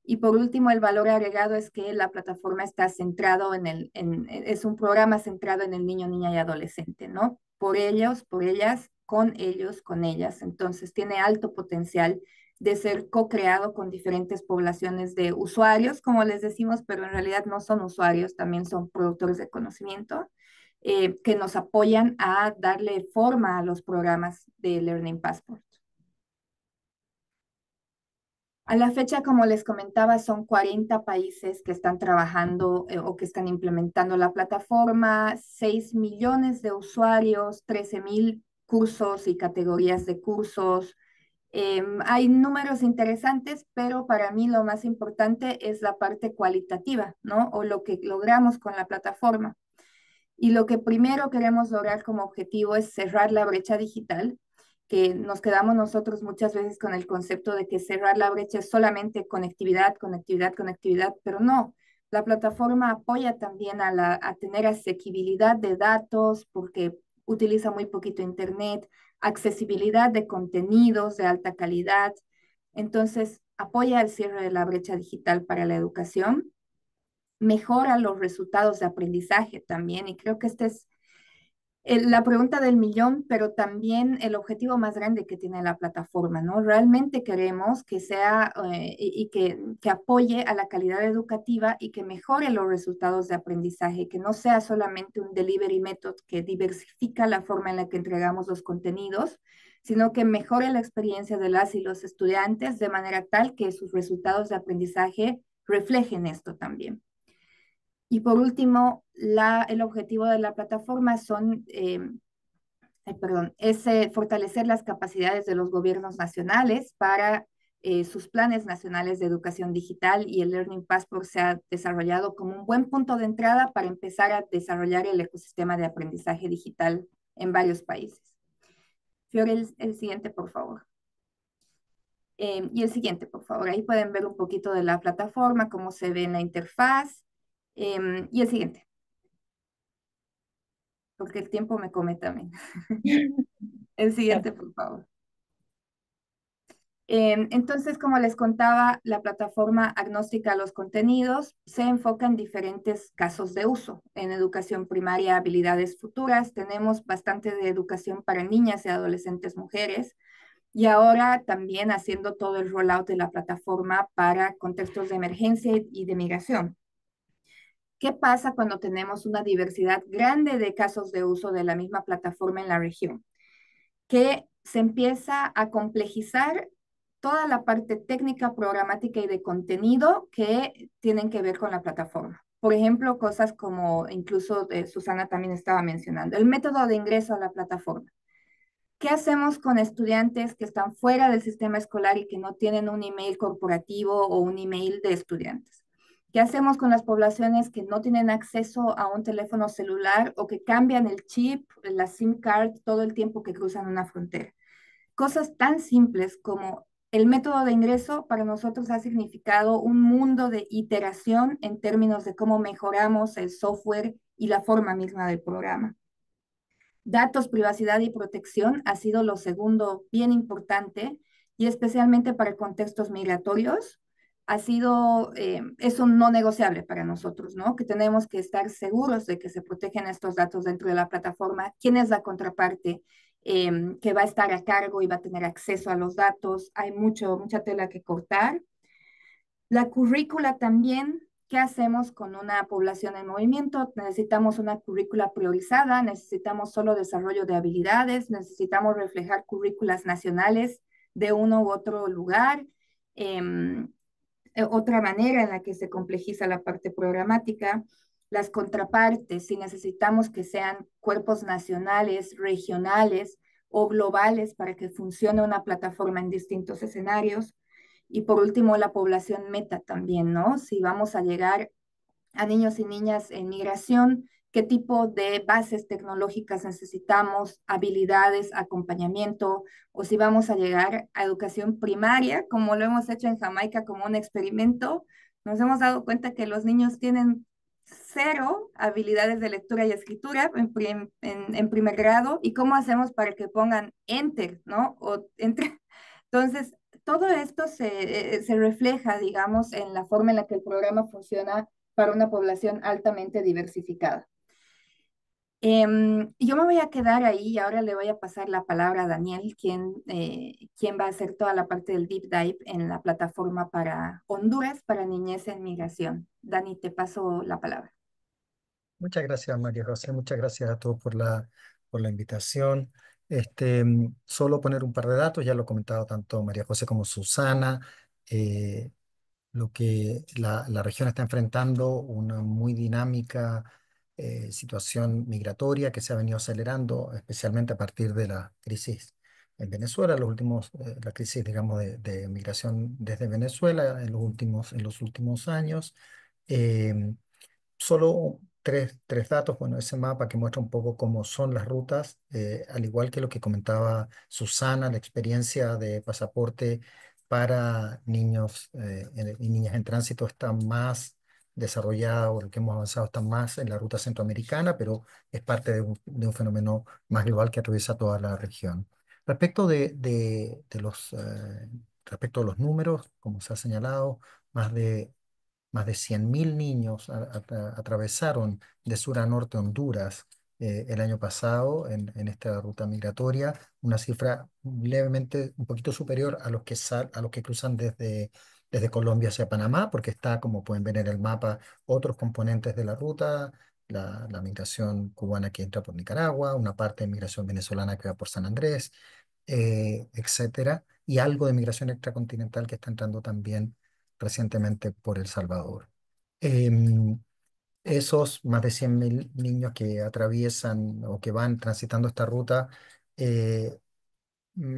Y por último, el valor agregado es que la plataforma está centrado es un programa centrado en el niño, niña y adolescente, ¿no? Por ellos, por ellas, con ellos, con ellas. Entonces, tiene alto potencial de ser co-creado con diferentes poblaciones de usuarios, como les decimos, pero en realidad no son usuarios, también son productores de conocimiento que nos apoyan a darle forma a los programas de Learning Passport. A la fecha, como les comentaba, son 40 países que están trabajando o que están implementando la plataforma, 6 millones de usuarios, 13,000 cursos y categorías de cursos. Hay números interesantes, pero para mí lo más importante es la parte cualitativa, ¿no? O lo que logramos con la plataforma. Y lo que primero queremos lograr como objetivo es cerrar la brecha digital, que nos quedamos nosotros muchas veces con el concepto de que cerrar la brecha es solamente conectividad, conectividad, conectividad, pero no. La plataforma apoya también a tener asequibilidad de datos porque utiliza muy poquito internet, accesibilidad de contenidos de alta calidad. Entonces, apoya el cierre de la brecha digital para la educación, mejora los resultados de aprendizaje también. Y creo que esta es la pregunta del millón, pero también el objetivo más grande que tiene la plataforma, ¿no? Realmente queremos que sea y que apoye a la calidad educativa y que mejore los resultados de aprendizaje, que no sea solamente un delivery method que diversifica la forma en la que entregamos los contenidos, sino que mejore la experiencia de las y los estudiantes de manera tal que sus resultados de aprendizaje reflejen esto también. Y por último, el objetivo de la plataforma es fortalecer las capacidades de los gobiernos nacionales para sus planes nacionales de educación digital, y el Learning Passport se ha desarrollado como un buen punto de entrada para empezar a desarrollar el ecosistema de aprendizaje digital en varios países. Fiore, el siguiente, por favor. Y el siguiente, por favor. Ahí pueden ver un poquito de la plataforma, cómo se ve en la interfaz. Y el siguiente, porque el tiempo me come también. El siguiente, por favor. Entonces, como les contaba, la plataforma agnóstica a los contenidos se enfoca en diferentes casos de uso. En educación primaria, habilidades futuras, tenemos bastante de educación para niñas y adolescentes mujeres, y ahora también haciendo todo el rollout de la plataforma para contextos de emergencia y de migración. ¿Qué pasa cuando tenemos una diversidad grande de casos de uso de la misma plataforma en la región? Que se empieza a complejizar toda la parte técnica, programática y de contenido que tienen que ver con la plataforma. Por ejemplo, cosas como incluso Susana también estaba mencionando, el método de ingreso a la plataforma. ¿Qué hacemos con estudiantes que están fuera del sistema escolar y que no tienen un email corporativo o un email de estudiantes? ¿Qué hacemos con las poblaciones que no tienen acceso a un teléfono celular o que cambian el chip, la SIM card todo el tiempo que cruzan una frontera? Cosas tan simples como el método de ingreso para nosotros ha significado un mundo de iteración en términos de cómo mejoramos el software y la forma misma del programa. Datos, privacidad y protección ha sido lo segundo bien importante, y especialmente para contextos migratorios ha sido eso no negociable para nosotros, ¿no? Que tenemos que estar seguros de que se protegen estos datos dentro de la plataforma. ¿Quién es la contraparte que va a estar a cargo y va a tener acceso a los datos? Hay mucha tela que cortar. La currícula también. ¿Qué hacemos con una población en movimiento? Necesitamos una currícula priorizada, necesitamos solo desarrollo de habilidades, necesitamos reflejar currículas nacionales de uno u otro lugar. Em, Otra manera en la que se complejiza la parte programática, las contrapartes, si necesitamos que sean cuerpos nacionales, regionales o globales para que funcione una plataforma en distintos escenarios. Y por último, la población meta también, ¿no? Si vamos a llegar a niños y niñas en migración, qué tipo de bases tecnológicas necesitamos, habilidades, acompañamiento, o si vamos a llegar a educación primaria, como lo hemos hecho en Jamaica como un experimento, nos hemos dado cuenta que los niños tienen cero habilidades de lectura y escritura en primer grado, y cómo hacemos para que pongan enter, ¿no? O enter. Entonces, todo esto se refleja, digamos, en la forma en la que el programa funciona para una población altamente diversificada. Yo me voy a quedar ahí y ahora le voy a pasar la palabra a Daniel, quien va a hacer toda la parte del deep dive en la plataforma para Honduras, para niñez en migración. Dani, te paso la palabra. Muchas gracias, María José. Muchas gracias a todos por la invitación. Solo poner un par de datos, ya lo he comentado tanto María José como Susana. eh, lo que la región está enfrentando, una muy dinámica situación migratoria que se ha venido acelerando, especialmente a partir de la crisis en Venezuela, la crisis, digamos, de migración desde Venezuela en los últimos años. Em, Solo tres datos, bueno, ese mapa que muestra un poco cómo son las rutas, al igual que lo que comentaba Susana, la experiencia de pasaporte para niños y niñas en tránsito está más desarrollada, o lo que hemos avanzado está más en la ruta centroamericana, pero es parte de un fenómeno más global que atraviesa toda la región. Respecto respecto a los números, como se ha señalado, más de 100.000 niños atravesaron de sur a norte Honduras el año pasado en esta ruta migratoria, una cifra levemente un poquito superior a a los que cruzan desde Colombia hacia Panamá, porque está, como pueden ver en el mapa, otros componentes de la ruta, la migración cubana que entra por Nicaragua, una parte de migración venezolana que va por San Andrés, etcétera, y algo de migración extracontinental que está entrando también recientemente por El Salvador. Em, Esos más de 100.000 niños que atraviesan o que van transitando esta ruta, eh, mm,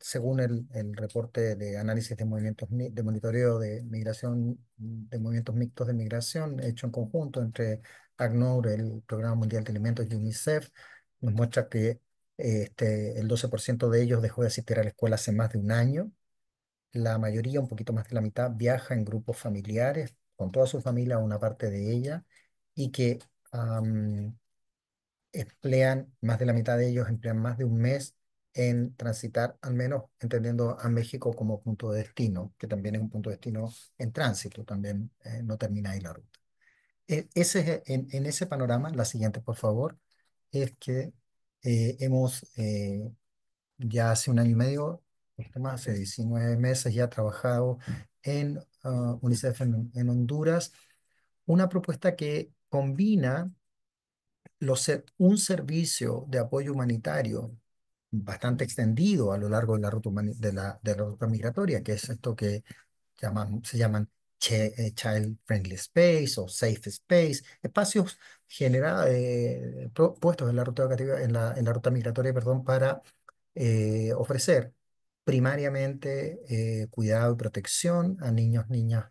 según el reporte de análisis de movimientos, de monitoreo de migración, de movimientos mixtos de migración, hecho en conjunto entre ACNUR, el Programa Mundial de Alimentos y UNICEF, nos muestra que el 12% de ellos dejó de asistir a la escuela hace más de un año. La mayoría, un poquito más de la mitad, viaja en grupos familiares, con toda su familia, una parte de ella, y que emplean, más de la mitad de ellos emplean más de un mes en transitar, al menos entendiendo a México como punto de destino, que también es un punto de destino en tránsito, también no termina ahí la ruta. En ese panorama, la siguiente, por favor, es que hemos ya hace un año y medio, un poquito más, hace 19 meses ya trabajado en UNICEF en Honduras, una propuesta que combina un servicio de apoyo humanitario bastante extendido a lo largo de la ruta, de la ruta migratoria, que es esto que se llaman Child Friendly Space o Safe Space, espacios puestos en la ruta educativa, en la ruta migratoria, perdón, para ofrecer primariamente cuidado y protección a niños, niñas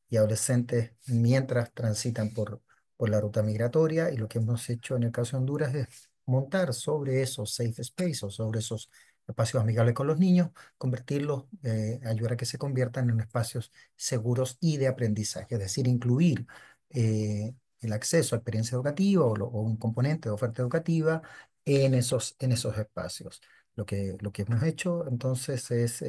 y adolescentes mientras transitan por la ruta migratoria. Y lo que hemos hecho en el caso de Honduras es montar sobre esos safe spaces o sobre esos espacios amigables con los niños, convertirlos, ayudar a que se conviertan en espacios seguros y de aprendizaje, es decir, incluir el acceso a experiencia educativa o un componente de oferta educativa en esos espacios. Lo que hemos hecho entonces es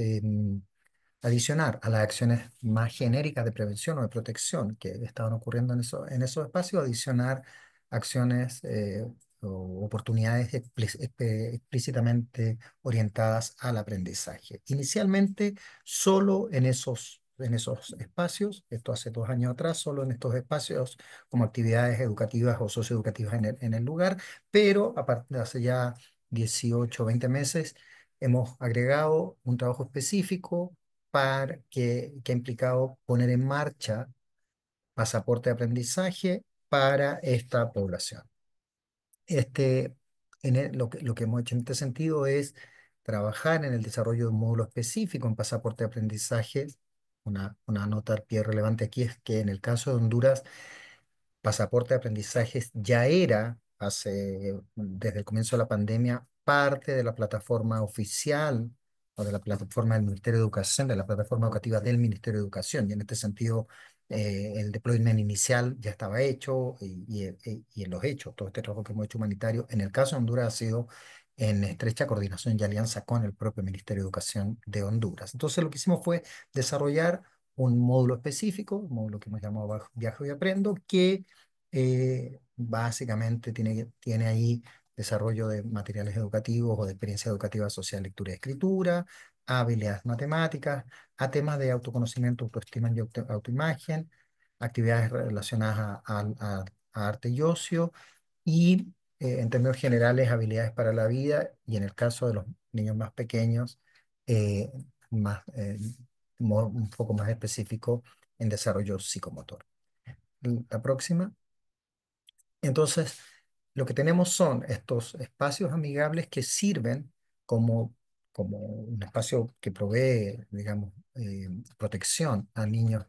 adicionar a las acciones más genéricas de prevención o de protección que estaban ocurriendo en esos espacios, adicionar acciones o oportunidades explícitamente orientadas al aprendizaje. Inicialmente, solo en esos espacios, esto hace 2 años atrás, solo en estos espacios como actividades educativas o socioeducativas en el lugar, pero a partir de hace ya 18 o 20 meses, hemos agregado un trabajo específico que ha implicado poner en marcha pasaporte de aprendizaje para esta población. Este, lo que hemos hecho en este sentido es trabajar en el desarrollo de un módulo específico en pasaporte de aprendizaje. Una nota al pie relevante aquí es que en el caso de Honduras, pasaporte de aprendizajes ya era, desde el comienzo de la pandemia, parte de la plataforma oficial o de la plataforma del Ministerio de Educación, de la plataforma educativa del Ministerio de Educación. Y en este sentido, el deployment inicial ya estaba hecho y en los hechos, todo este trabajo que hemos hecho humanitario, en el caso de Honduras ha sido en estrecha coordinación y alianza con el propio Ministerio de Educación de Honduras. Entonces, lo que hicimos fue desarrollar un módulo específico, un módulo que hemos llamado Viajo y Aprendo, que básicamente tiene ahí desarrollo de materiales educativos o de experiencia educativa social, lectura y escritura, habilidades matemáticas, a temas de autoconocimiento, autoestima y autoimagen, actividades relacionadas a arte y ocio y, en términos generales, habilidades para la vida y en el caso de los niños más pequeños, eh, más, un poco más específico en desarrollo psicomotor. La próxima. Entonces, lo que tenemos son estos espacios amigables que sirven como un espacio que provee, digamos, protección a niños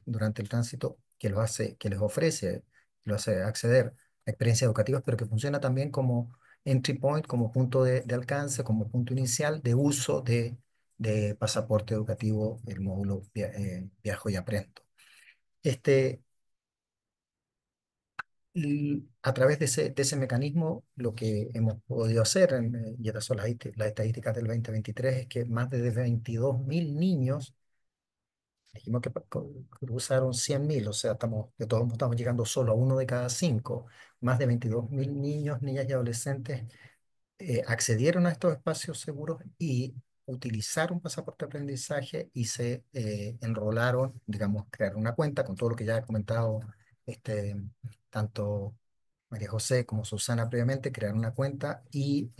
durante el tránsito, que les ofrece, lo hace acceder a experiencias educativas, pero que funciona también como entry point, como punto de alcance, como punto inicial de uso de pasaporte educativo, el módulo Viajo y Aprendo. Este, y a través de ese mecanismo, lo que hemos podido hacer, y estas son las estadísticas del 2023, es que más de 22.000 niños, dijimos que cruzaron 100.000, o sea, de todos modos estamos llegando solo a uno de cada cinco, más de 22.000 niños, niñas y adolescentes accedieron a estos espacios seguros y utilizaron pasaporte de aprendizaje y se enrolaron, digamos, crearon una cuenta con todo lo que ya he comentado, tanto María José como Susana previamente, crearon una cuenta y,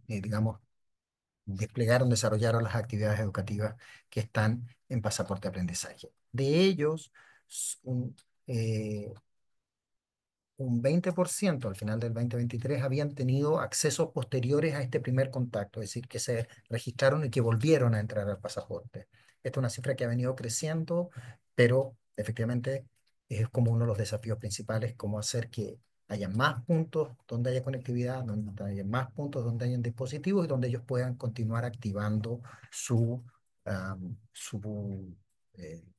digamos, desplegaron, desarrollaron las actividades educativas que están en pasaporte de aprendizaje. De ellos, eh, un 20% al final del 2023 habían tenido accesos posteriores a este primer contacto, es decir, que se registraron y que volvieron a entrar al pasaporte. Esta es una cifra que ha venido creciendo, pero efectivamente es como uno de los desafíos principales, cómo hacer que haya más puntos donde haya conectividad, donde haya más puntos donde hayan dispositivos y donde ellos puedan continuar activando su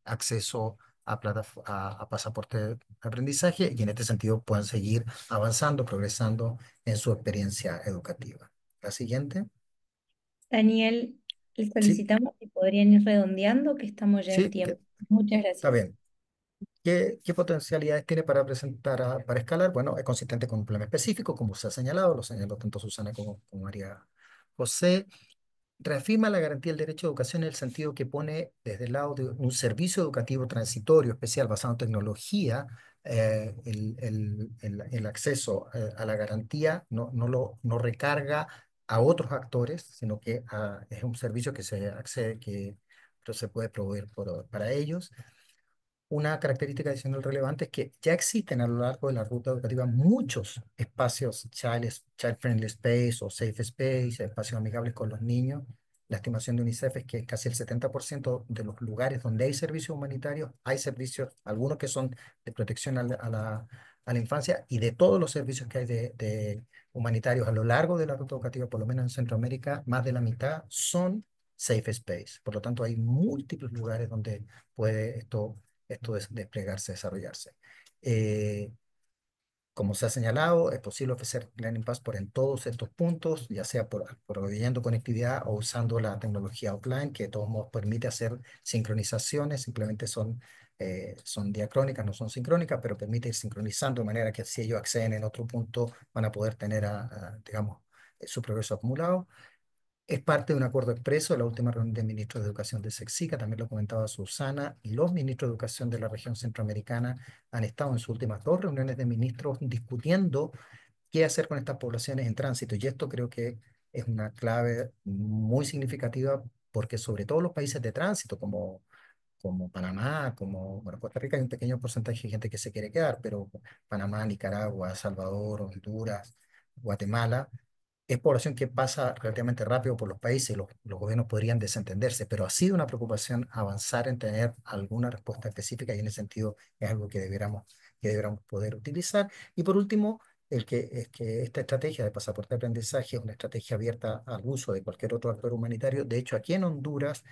acceso a pasaporte de aprendizaje y en este sentido puedan seguir avanzando, progresando en su experiencia educativa. La siguiente. Daniel, les Sí, solicitamos que podrían ir redondeando, que estamos ya en sí, tiempo. Muchas está gracias. bien. ¿Qué potencialidades tiene para presentar, para escalar? Bueno, es consistente con un problema específico, como se ha señalado, lo señaló tanto Susana como María José. Reafirma la garantía del derecho a educación en el sentido que pone desde el lado de un servicio educativo transitorio especial basado en tecnología, el acceso a la garantía no recarga a otros actores, sino que es un servicio que se accede, que se puede proveer para ellos. Una característica adicional relevante es que ya existen a lo largo de la ruta educativa muchos espacios child-friendly space o safe space, espacios amigables con los niños. La estimación de UNICEF es que casi el 70% de los lugares donde hay servicios humanitarios, hay servicios, algunos que son de protección a la infancia y de todos los servicios que hay de humanitarios a lo largo de la ruta educativa, por lo menos en Centroamérica, más de la mitad son safe space. Por lo tanto, hay múltiples lugares donde puede esto es desplegarse, desarrollarse. Eh, Como se ha señalado, es posible ofrecer Learning Passport en todos estos puntos, ya sea proveyendo conectividad o usando la tecnología offline, que de todos modos permite hacer sincronizaciones, simplemente son diacrónicas, no son sincrónicas, pero permite ir sincronizando de manera que si ellos acceden en otro punto van a poder tener, digamos, su progreso acumulado. Es parte de un acuerdo expreso de la última reunión de ministros de Educación de Sexica, también lo comentaba Susana, y los ministros de Educación de la región centroamericana han estado en sus últimas dos reuniones de ministros discutiendo qué hacer con estas poblaciones en tránsito, y esto creo que es una clave muy significativa porque sobre todo los países de tránsito, como Panamá, como bueno, Costa Rica hay un pequeño porcentaje de gente que se quiere quedar, pero Panamá, Nicaragua, Salvador, Honduras, Guatemala, es población que pasa relativamente rápido por los países y los gobiernos podrían desentenderse, pero ha sido una preocupación avanzar en tener alguna respuesta específica y en ese sentido es algo que deberíamos poder utilizar. Y por último, es que esta estrategia de pasaporte de aprendizaje es una estrategia abierta al uso de cualquier otro actor humanitario. De hecho, aquí en Honduras,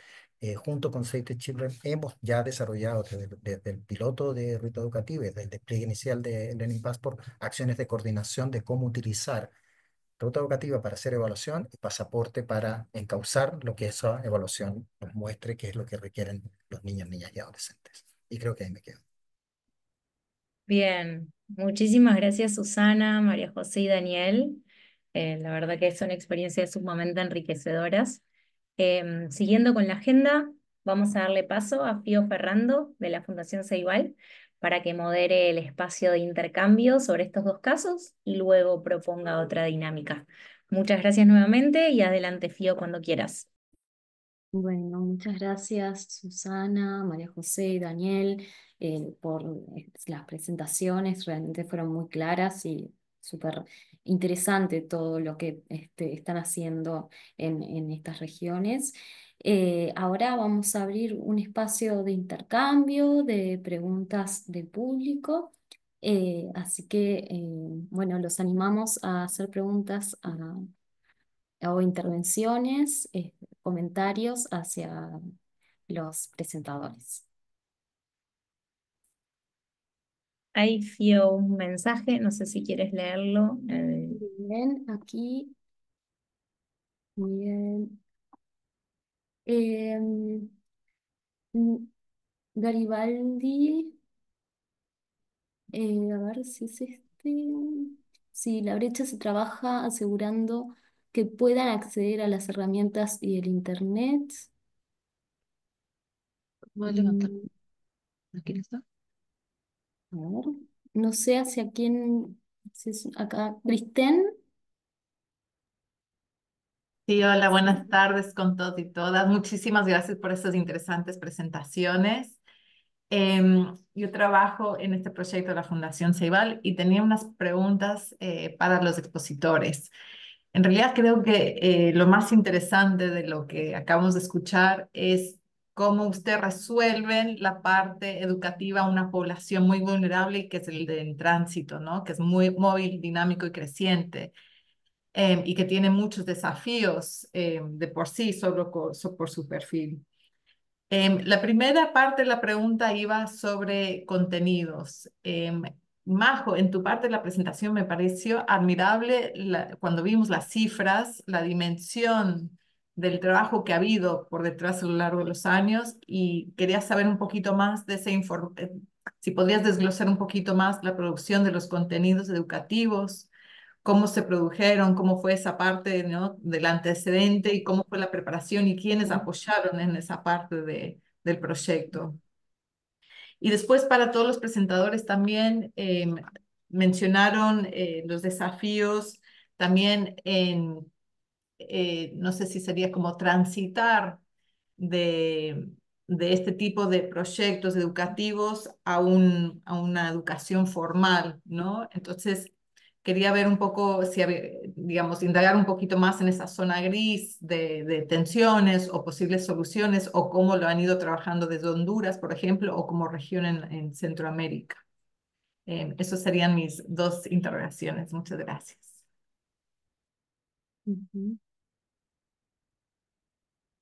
junto con Save the Children, hemos ya desarrollado desde el piloto de ruta educativa y desde el despliegue inicial de Learning Passport acciones de coordinación de cómo utilizar ruta educativa para hacer evaluación y pasaporte para encauzar lo que esa evaluación nos muestre, que es lo que requieren los niños, niñas y adolescentes. Y creo que ahí me quedo. Bien, muchísimas gracias Susana, María José y Daniel. La verdad que son experiencias sumamente enriquecedoras. Siguiendo con la agenda, vamos a darle paso a Fío Ferrando de la Fundación Ceibal para que modere el espacio de intercambio sobre estos dos casos y luego proponga otra dinámica. Muchas gracias nuevamente y adelante Fío cuando quieras. Bueno, muchas gracias Susana, María José y Daniel por las presentaciones, realmente fueron muy claras y súper interesante todo lo que están haciendo en estas regiones. Ahora vamos a abrir un espacio de intercambio, de preguntas del público. Así que, bueno, los animamos a hacer preguntas o intervenciones, comentarios hacia los presentadores. Ahí Fío un mensaje, no sé si quieres leerlo. Bien, aquí, muy bien. Em, mm, Garibaldi, a ver si es este. Si la brecha se trabaja asegurando que puedan acceder a las herramientas y el Internet. Voy a levantar. Mm, ¿Quién está? a ver, no sé hacia quién, si es acá, Kristen. Sí, hola, buenas tardes con todos y todas. Muchísimas gracias por estas interesantes presentaciones. Yo trabajo en este proyecto de la Fundación Ceibal y tenía unas preguntas para los expositores. En realidad creo que lo más interesante de lo que acabamos de escuchar es cómo usted resuelven la parte educativa a una población muy vulnerable y que es el del tránsito, ¿no? Que es muy móvil, dinámico y creciente, y que tiene muchos desafíos de por sí, solo por su perfil. La primera parte de la pregunta iba sobre contenidos. Majo, en tu parte de la presentación me pareció admirable cuando vimos las cifras, la dimensión del trabajo que ha habido por detrás a lo largo de los años, y quería saber un poquito más de ese informe, si podrías desglosar un poquito más la producción de los contenidos educativos, cómo se produjeron, cómo fue esa parte, ¿no?, del antecedente, y cómo fue la preparación y quiénes apoyaron en esa parte del proyecto. Y después, para todos los presentadores también, mencionaron los desafíos también en, no sé si sería como transitar de, de este tipo de proyectos educativos a una educación formal, ¿no? Entonces, quería ver un poco, si digamos, indagar un poquito más en esa zona gris de tensiones o posibles soluciones, o cómo lo han ido trabajando desde Honduras, por ejemplo, o como región en Centroamérica. Esas serían mis dos interrogaciones. Muchas gracias. Ujú.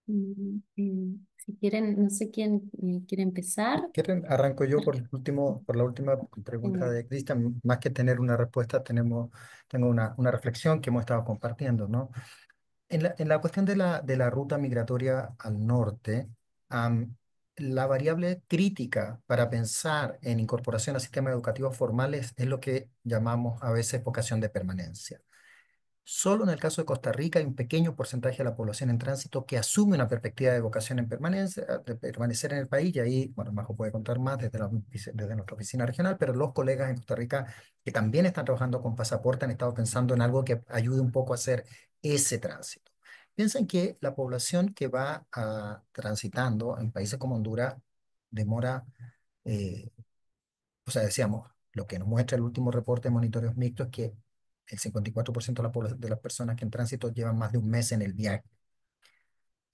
Si quieren, no sé quién quiere empezar. ¿Quieren? Arranco yo por la última pregunta Venga. de Cristian. Más que tener una respuesta, tengo una reflexión que hemos estado compartiendo, ¿no? En la cuestión de la ruta migratoria al norte, am, la variable crítica para pensar en incorporación a sistemas educativos formales es lo que llamamos a veces vocación de permanencia. Solo en el caso de Costa Rica hay un pequeño porcentaje de la población en tránsito que asume una perspectiva de vocación en permanencia, de permanecer en el país, y ahí, bueno, Majo puede contar más desde nuestra oficina regional, pero los colegas en Costa Rica que también están trabajando con pasaporte han estado pensando en algo que ayude un poco a hacer ese tránsito. Piensen que la población que va transitando en países como Honduras demora, eh, o sea, decíamos, lo que nos muestra el último reporte de monitoreos mixtos es que el 54% de de las personas que en tránsito llevan más de un mes en el viaje.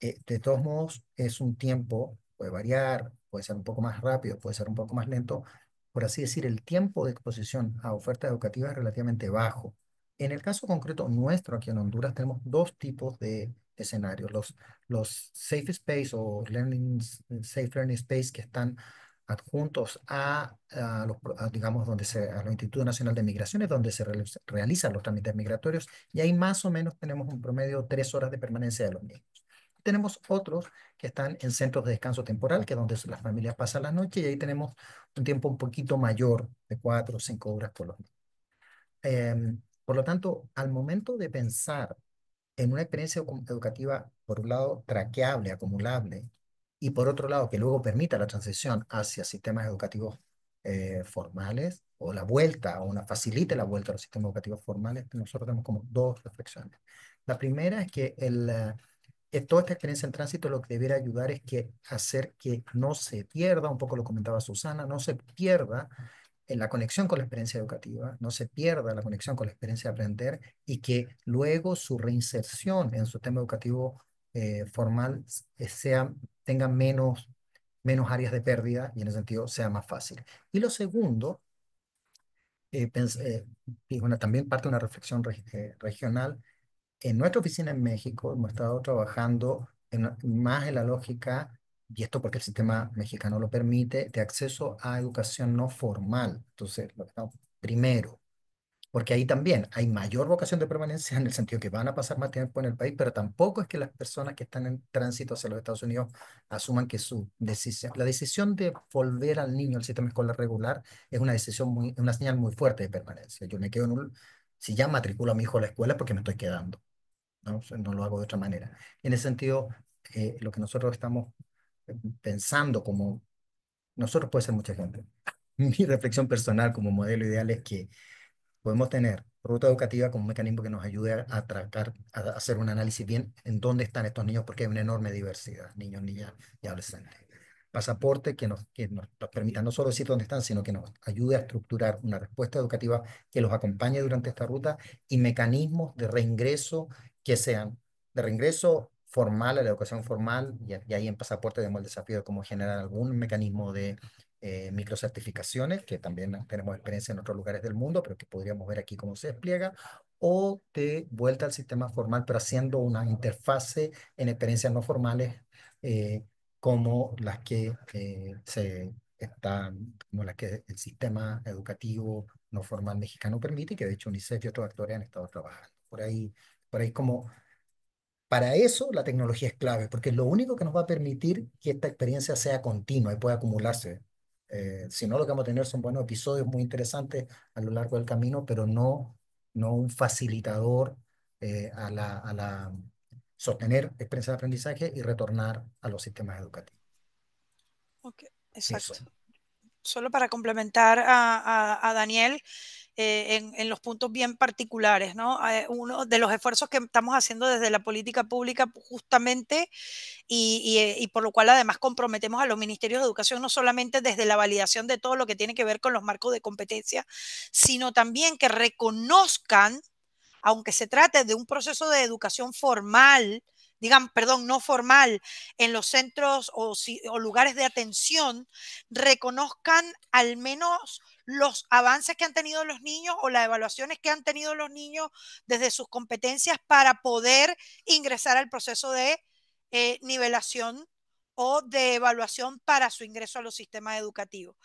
De todos modos, es un tiempo, puede variar, puede ser un poco más rápido, puede ser un poco más lento. Por así decir, el tiempo de exposición a ofertas educativas es relativamente bajo. En el caso concreto nuestro, aquí en Honduras, tenemos dos tipos de escenarios. Los Safe Space o Safe Learning Space, que están adjuntos digamos, a los Institutos Nacionales de Migraciones, donde se realizan los trámites migratorios, y ahí más o menos tenemos un promedio de 3 horas de permanencia de los mismos. Tenemos otros que están en centros de descanso temporal, que es donde las familias pasan la noche, y ahí tenemos un tiempo un poquito mayor, de 4 o 5 horas por lo menos. Por lo tanto, al momento de pensar en una experiencia educativa, por un lado, traqueable, acumulable, y por otro lado, que luego permita la transición hacia sistemas educativos formales, o la vuelta, o facilite la vuelta a los sistemas educativos formales, nosotros tenemos como dos reflexiones. La primera es que toda esta experiencia en tránsito lo que debiera ayudar es que hacer que no se pierda, un poco lo comentaba Susana, no se pierda en la conexión con la experiencia educativa, no se pierda la conexión con la experiencia de aprender, y que luego su reinserción en su tema educativo formal tenga menos áreas de pérdida, y en ese sentido sea más fácil. Y lo segundo, y bueno, también parte de una reflexión regional. En nuestra oficina en México hemos estado trabajando más en la lógica, y esto porque el sistema mexicano lo permite, de acceso a educación no formal. Entonces, primero, porque ahí también hay mayor vocación de permanencia en el sentido que van a pasar más tiempo en el país, pero tampoco es que las personas que están en tránsito hacia los Estados Unidos asuman que la decisión de volver al niño al sistema escolar regular es una señal muy fuerte de permanencia. Yo me quedo si ya matriculo a mi hijo a la escuela es porque me estoy quedando, ¿no? O sea, no lo hago de otra manera. En ese sentido, lo que nosotros estamos pensando nosotros puede ser mucha gente. Mi reflexión personal como modelo ideal es que podemos tener ruta educativa como un mecanismo que nos ayude a hacer un análisis bien en dónde están estos niños, porque hay una enorme diversidad, niños, niñas y adolescentes. pasaporte nos permita no solo decir dónde están, sino que nos ayude a estructurar una respuesta educativa que los acompañe durante esta ruta y mecanismos de reingreso que sean de reingreso formal a la educación formal, y ahí en pasaporte tenemos el desafío de cómo generar algún mecanismo de microcertificaciones, que también tenemos experiencia en otros lugares del mundo, pero que podríamos ver aquí cómo se despliega, o de vuelta al sistema formal, pero haciendo una interfase en experiencias no formales como las que como las que el sistema educativo no formal mexicano permite, y que de hecho UNICEF y otros actores han estado trabajando. Por ahí como para eso la tecnología es clave, porque es lo único que nos va a permitir que esta experiencia sea continua y pueda acumularse. Si no, lo que vamos a tener son buenos episodios muy interesantes a lo largo del camino, pero no un facilitador a la sostener experiencia de aprendizaje y retornar a los sistemas educativos. Ok, Eso. exacto. Solo para complementar a Daniel, en los puntos bien particulares, ¿no? Uno de los esfuerzos que estamos haciendo desde la política pública justamente y por lo cual además comprometemos a los ministerios de educación no solamente desde la validación de todo lo que tiene que ver con los marcos de competencia, sino también que reconozcan, aunque se trate de un proceso de educación formal, perdón, no formal, en los centros o lugares de atención, reconozcan al menos los avances que han tenido los niños o las evaluaciones que han tenido los niños desde sus competencias para poder ingresar al proceso de nivelación o de evaluación para su ingreso a los sistemas educativos.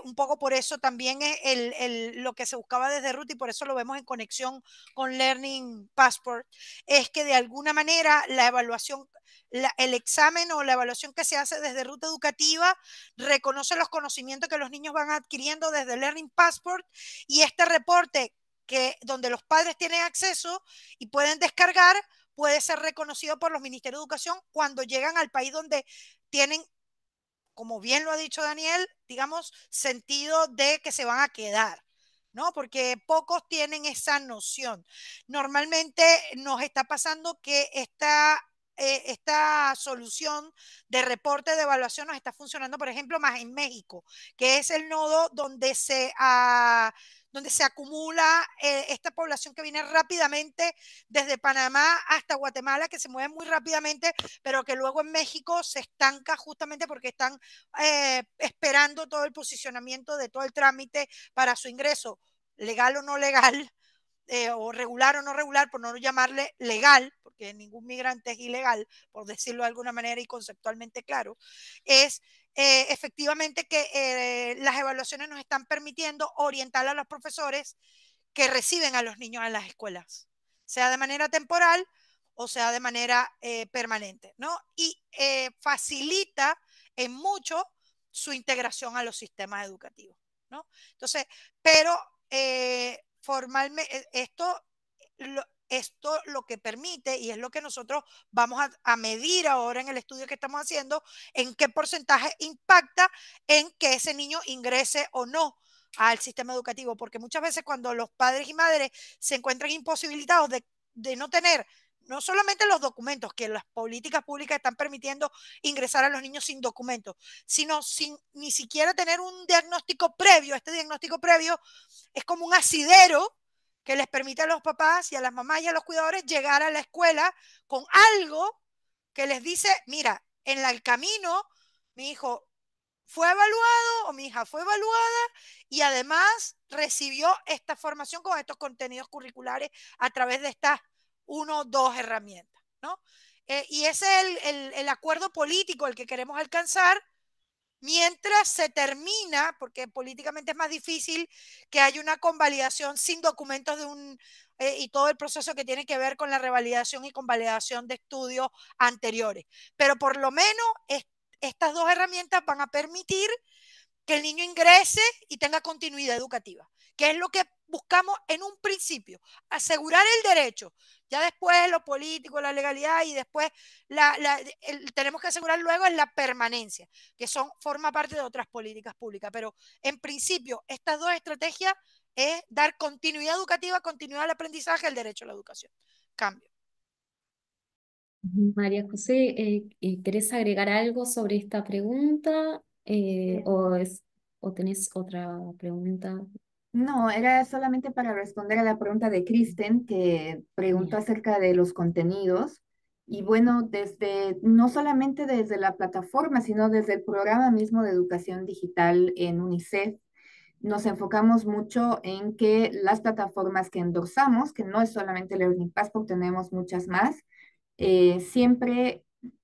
Un poco por eso también es lo que se buscaba desde RUT, y por eso lo vemos en conexión con Learning Passport, es que de alguna manera la evaluación, el examen o la evaluación que se hace desde Ruta Educativa reconoce los conocimientos que los niños van adquiriendo desde Learning Passport, y este reporte donde los padres tienen acceso y pueden descargar, puede ser reconocido por los ministerios de educación cuando llegan al país donde tienen, como bien lo ha dicho Daniel, digamos, sentido de que se van a quedar, ¿no? Porque pocos tienen esa noción. Normalmente nos está pasando que esta solución de reporte de evaluación nos está funcionando, por ejemplo, más en México, que es el nodo donde se acumula esta población que viene rápidamente desde Panamá hasta Guatemala, que se mueve muy rápidamente, pero que luego en México se estanca justamente porque están esperando todo el posicionamiento de todo el trámite para su ingreso, legal o no legal, o regular o no regular, por no llamarle legal, porque ningún migrante es ilegal, por decirlo de alguna manera y conceptualmente claro, es efectivamente que las evaluaciones nos están permitiendo orientar a los profesores que reciben a los niños en las escuelas, sea de manera temporal o sea de manera permanente, ¿no? Y facilita en mucho su integración a los sistemas educativos, ¿no? Entonces, pero formalmente esto lo que permite, y es lo que nosotros vamos a medir ahora en el estudio que estamos haciendo, en qué porcentaje impacta en que ese niño ingrese o no al sistema educativo, porque muchas veces cuando los padres y madres se encuentran imposibilitados de no tener no solamente los documentos, que las políticas públicas están permitiendo ingresar a los niños sin documentos, sino sin ni siquiera tener un diagnóstico previo. Este diagnóstico previo es como un asidero que les permite a los papás y a las mamás y a los cuidadores llegar a la escuela con algo que les dice, mira, en el camino mi hijo fue evaluado o mi hija fue evaluada y además recibió esta formación con estos contenidos curriculares a través de estas 1 o 2 herramientas, ¿no? Y ese es el acuerdo político el que queremos alcanzar mientras se termina, porque políticamente es más difícil que haya una convalidación sin documentos y todo el proceso que tiene que ver con la revalidación y convalidación de estudios anteriores. Pero por lo menos estas dos herramientas van a permitir que el niño ingrese y tenga continuidad educativa, que es lo que buscamos en un principio, asegurar el derecho. Ya después lo político, la legalidad, y después tenemos que asegurar luego es la permanencia, que forma parte de otras políticas públicas. Pero en principio, estas dos estrategias es dar continuidad educativa, continuidad al aprendizaje, el derecho a la educación. Cambio. María José, ¿querés agregar algo sobre esta pregunta? ¿O tenés otra pregunta? No, era solamente para responder a la pregunta de Kristen, que preguntó Bien. acerca de los contenidos. Y bueno, desde, no solamente desde la plataforma, sino desde el programa mismo de educación digital en UNICEF, nos enfocamos mucho en que las plataformas que endosamos, que no es solamente Learning Passport, tenemos muchas más, siempre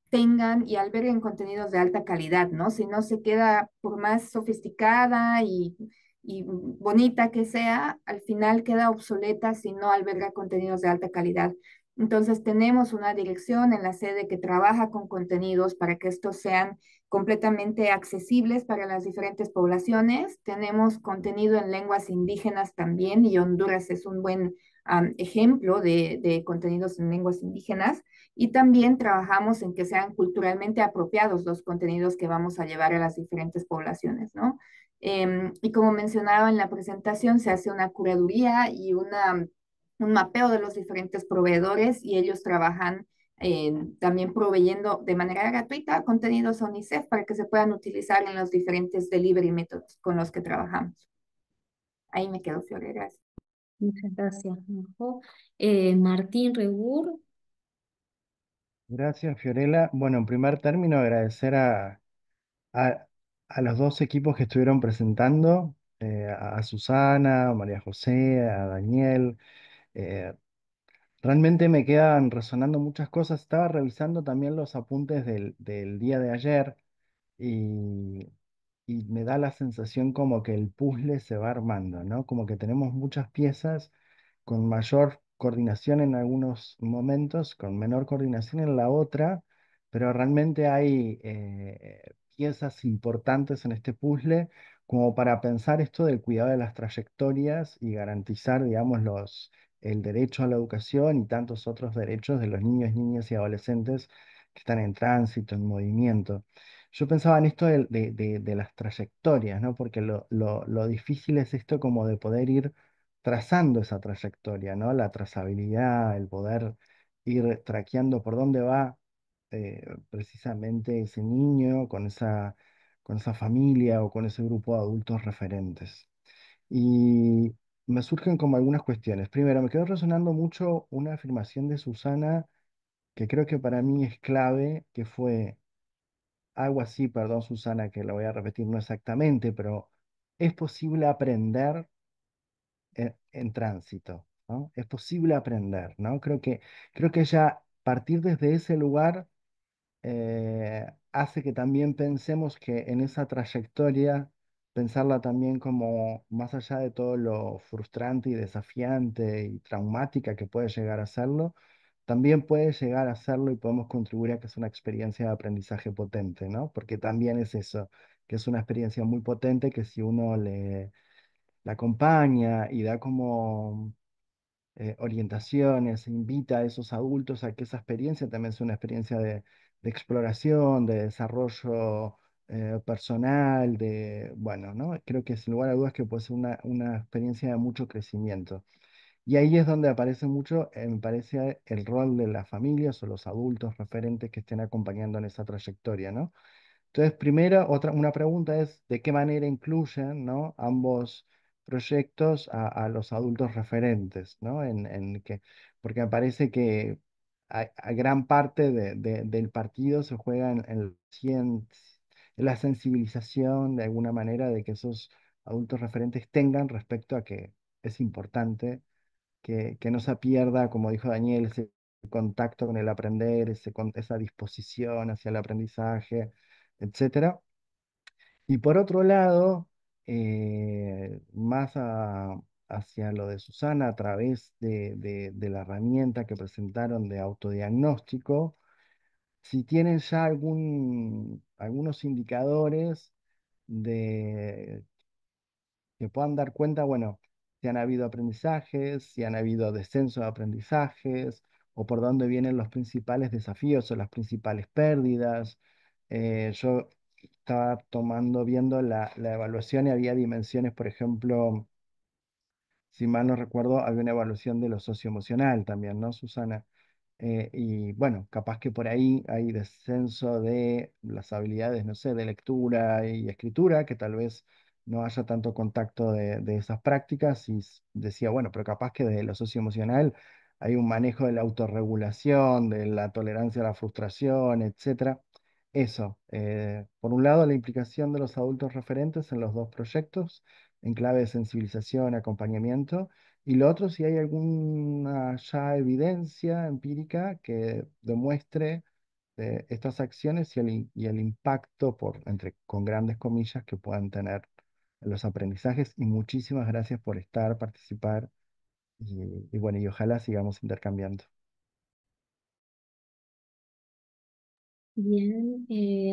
tengan y alberguen contenidos de alta calidad, ¿no? Si no se queda, por más sofisticada y bonita que sea, al final queda obsoleta si no alberga contenidos de alta calidad. Entonces tenemos una dirección en la sede que trabaja con contenidos para que estos sean completamente accesibles para las diferentes poblaciones. Tenemos contenido en lenguas indígenas también y Honduras es un buen ejemplo de contenidos en lenguas indígenas. Y también trabajamos en que sean culturalmente apropiados los contenidos que vamos a llevar a las diferentes poblaciones, ¿no? Y como mencionaba en la presentación, se hace una curaduría y un mapeo de los diferentes proveedores y ellos trabajan también proveyendo de manera gratuita contenidos a UNICEF para que se puedan utilizar en los diferentes delivery métodos con los que trabajamos. Ahí me quedo, Fiore, gracias. Muchas gracias, Majo. Martín Rebur. Gracias, Fiorella. Bueno, en primer término, agradecer a, a los dos equipos que estuvieron presentando, a Susana, a María José, a Daniel. Eh, Realmente me quedan resonando muchas cosas. Estaba revisando también los apuntes del día de ayer y, y me da la sensación como que el puzzle se va armando, ¿no? Como que tenemos muchas piezas con mayor coordinación en algunos momentos, con menor coordinación en la otra, pero realmente hay piezas importantes en este puzzle como para pensar esto del cuidado de las trayectorias y garantizar, digamos, el derecho a la educación y tantos otros derechos de los niños, niñas y adolescentes que están en tránsito, en movimiento. Yo pensaba en esto de las trayectorias, ¿no? Porque lo difícil es esto como de poder ir trazando esa trayectoria, ¿no? La trazabilidad, el poder ir traqueando por dónde va precisamente ese niño con esa familia o con ese grupo de adultos referentes. Y me surgen como algunas cuestiones. Primero, me quedó resonando mucho una afirmación de Susana que creo que para mí es clave, que fue algo así, perdón Susana, que lo voy a repetir no exactamente, pero es posible aprender en tránsito, ¿no? Es posible aprender, ¿no? Creo que ya partir desde ese lugar hace que también pensemos que en esa trayectoria, pensarla también como más allá de todo lo frustrante y desafiante y traumática que puede llegar a serlo, también puede llegar a serlo y podemos contribuir a que es una experiencia de aprendizaje potente, ¿no? Porque también es eso, que es una experiencia muy potente que si uno la acompaña y da como orientaciones, invita a esos adultos a que esa experiencia también sea una experiencia de exploración, de desarrollo personal, bueno, ¿no? Creo que sin lugar a dudas que puede ser una experiencia de mucho crecimiento. Y ahí es donde aparece mucho, me parece, el rol de las familias o los adultos referentes que estén acompañando en esa trayectoria, ¿no? Entonces, primero, una pregunta es de qué manera incluyen, ¿no? Ambos proyectos a los adultos referentes, ¿no? Porque me parece que a gran parte del partido se juega en la sensibilización de alguna manera de que esos adultos referentes tengan respecto a que es importante que no se pierda, como dijo Daniel, ese contacto con el aprender, esa disposición hacia el aprendizaje, etcétera. Y por otro lado, hacia lo de Susana, a través de la herramienta que presentaron de autodiagnóstico, si tienen ya algunos indicadores de que puedan dar cuenta, bueno, si han habido aprendizajes, si han habido descenso de aprendizajes, o por dónde vienen los principales desafíos o las principales pérdidas. Yo estaba viendo la evaluación y había dimensiones, por ejemplo, si mal no recuerdo, había una evaluación de lo socioemocional también, ¿no, Susana? Y bueno, capaz que por ahí hay descenso de las habilidades, no sé, de lectura y escritura, que tal vez no haya tanto contacto de esas prácticas. Y decía, bueno, pero capaz que desde lo socioemocional hay un manejo de la autorregulación, de la tolerancia a la frustración, etcétera. Eso, por un lado, la implicación de los adultos referentes en los dos proyectos, en clave de sensibilización, acompañamiento. Y lo otro, si hay alguna ya evidencia empírica que demuestre estas acciones y el impacto, con grandes comillas, que puedan tener en los aprendizajes. Y muchísimas gracias por estar, participar y bueno, y ojalá sigamos intercambiando. Bien,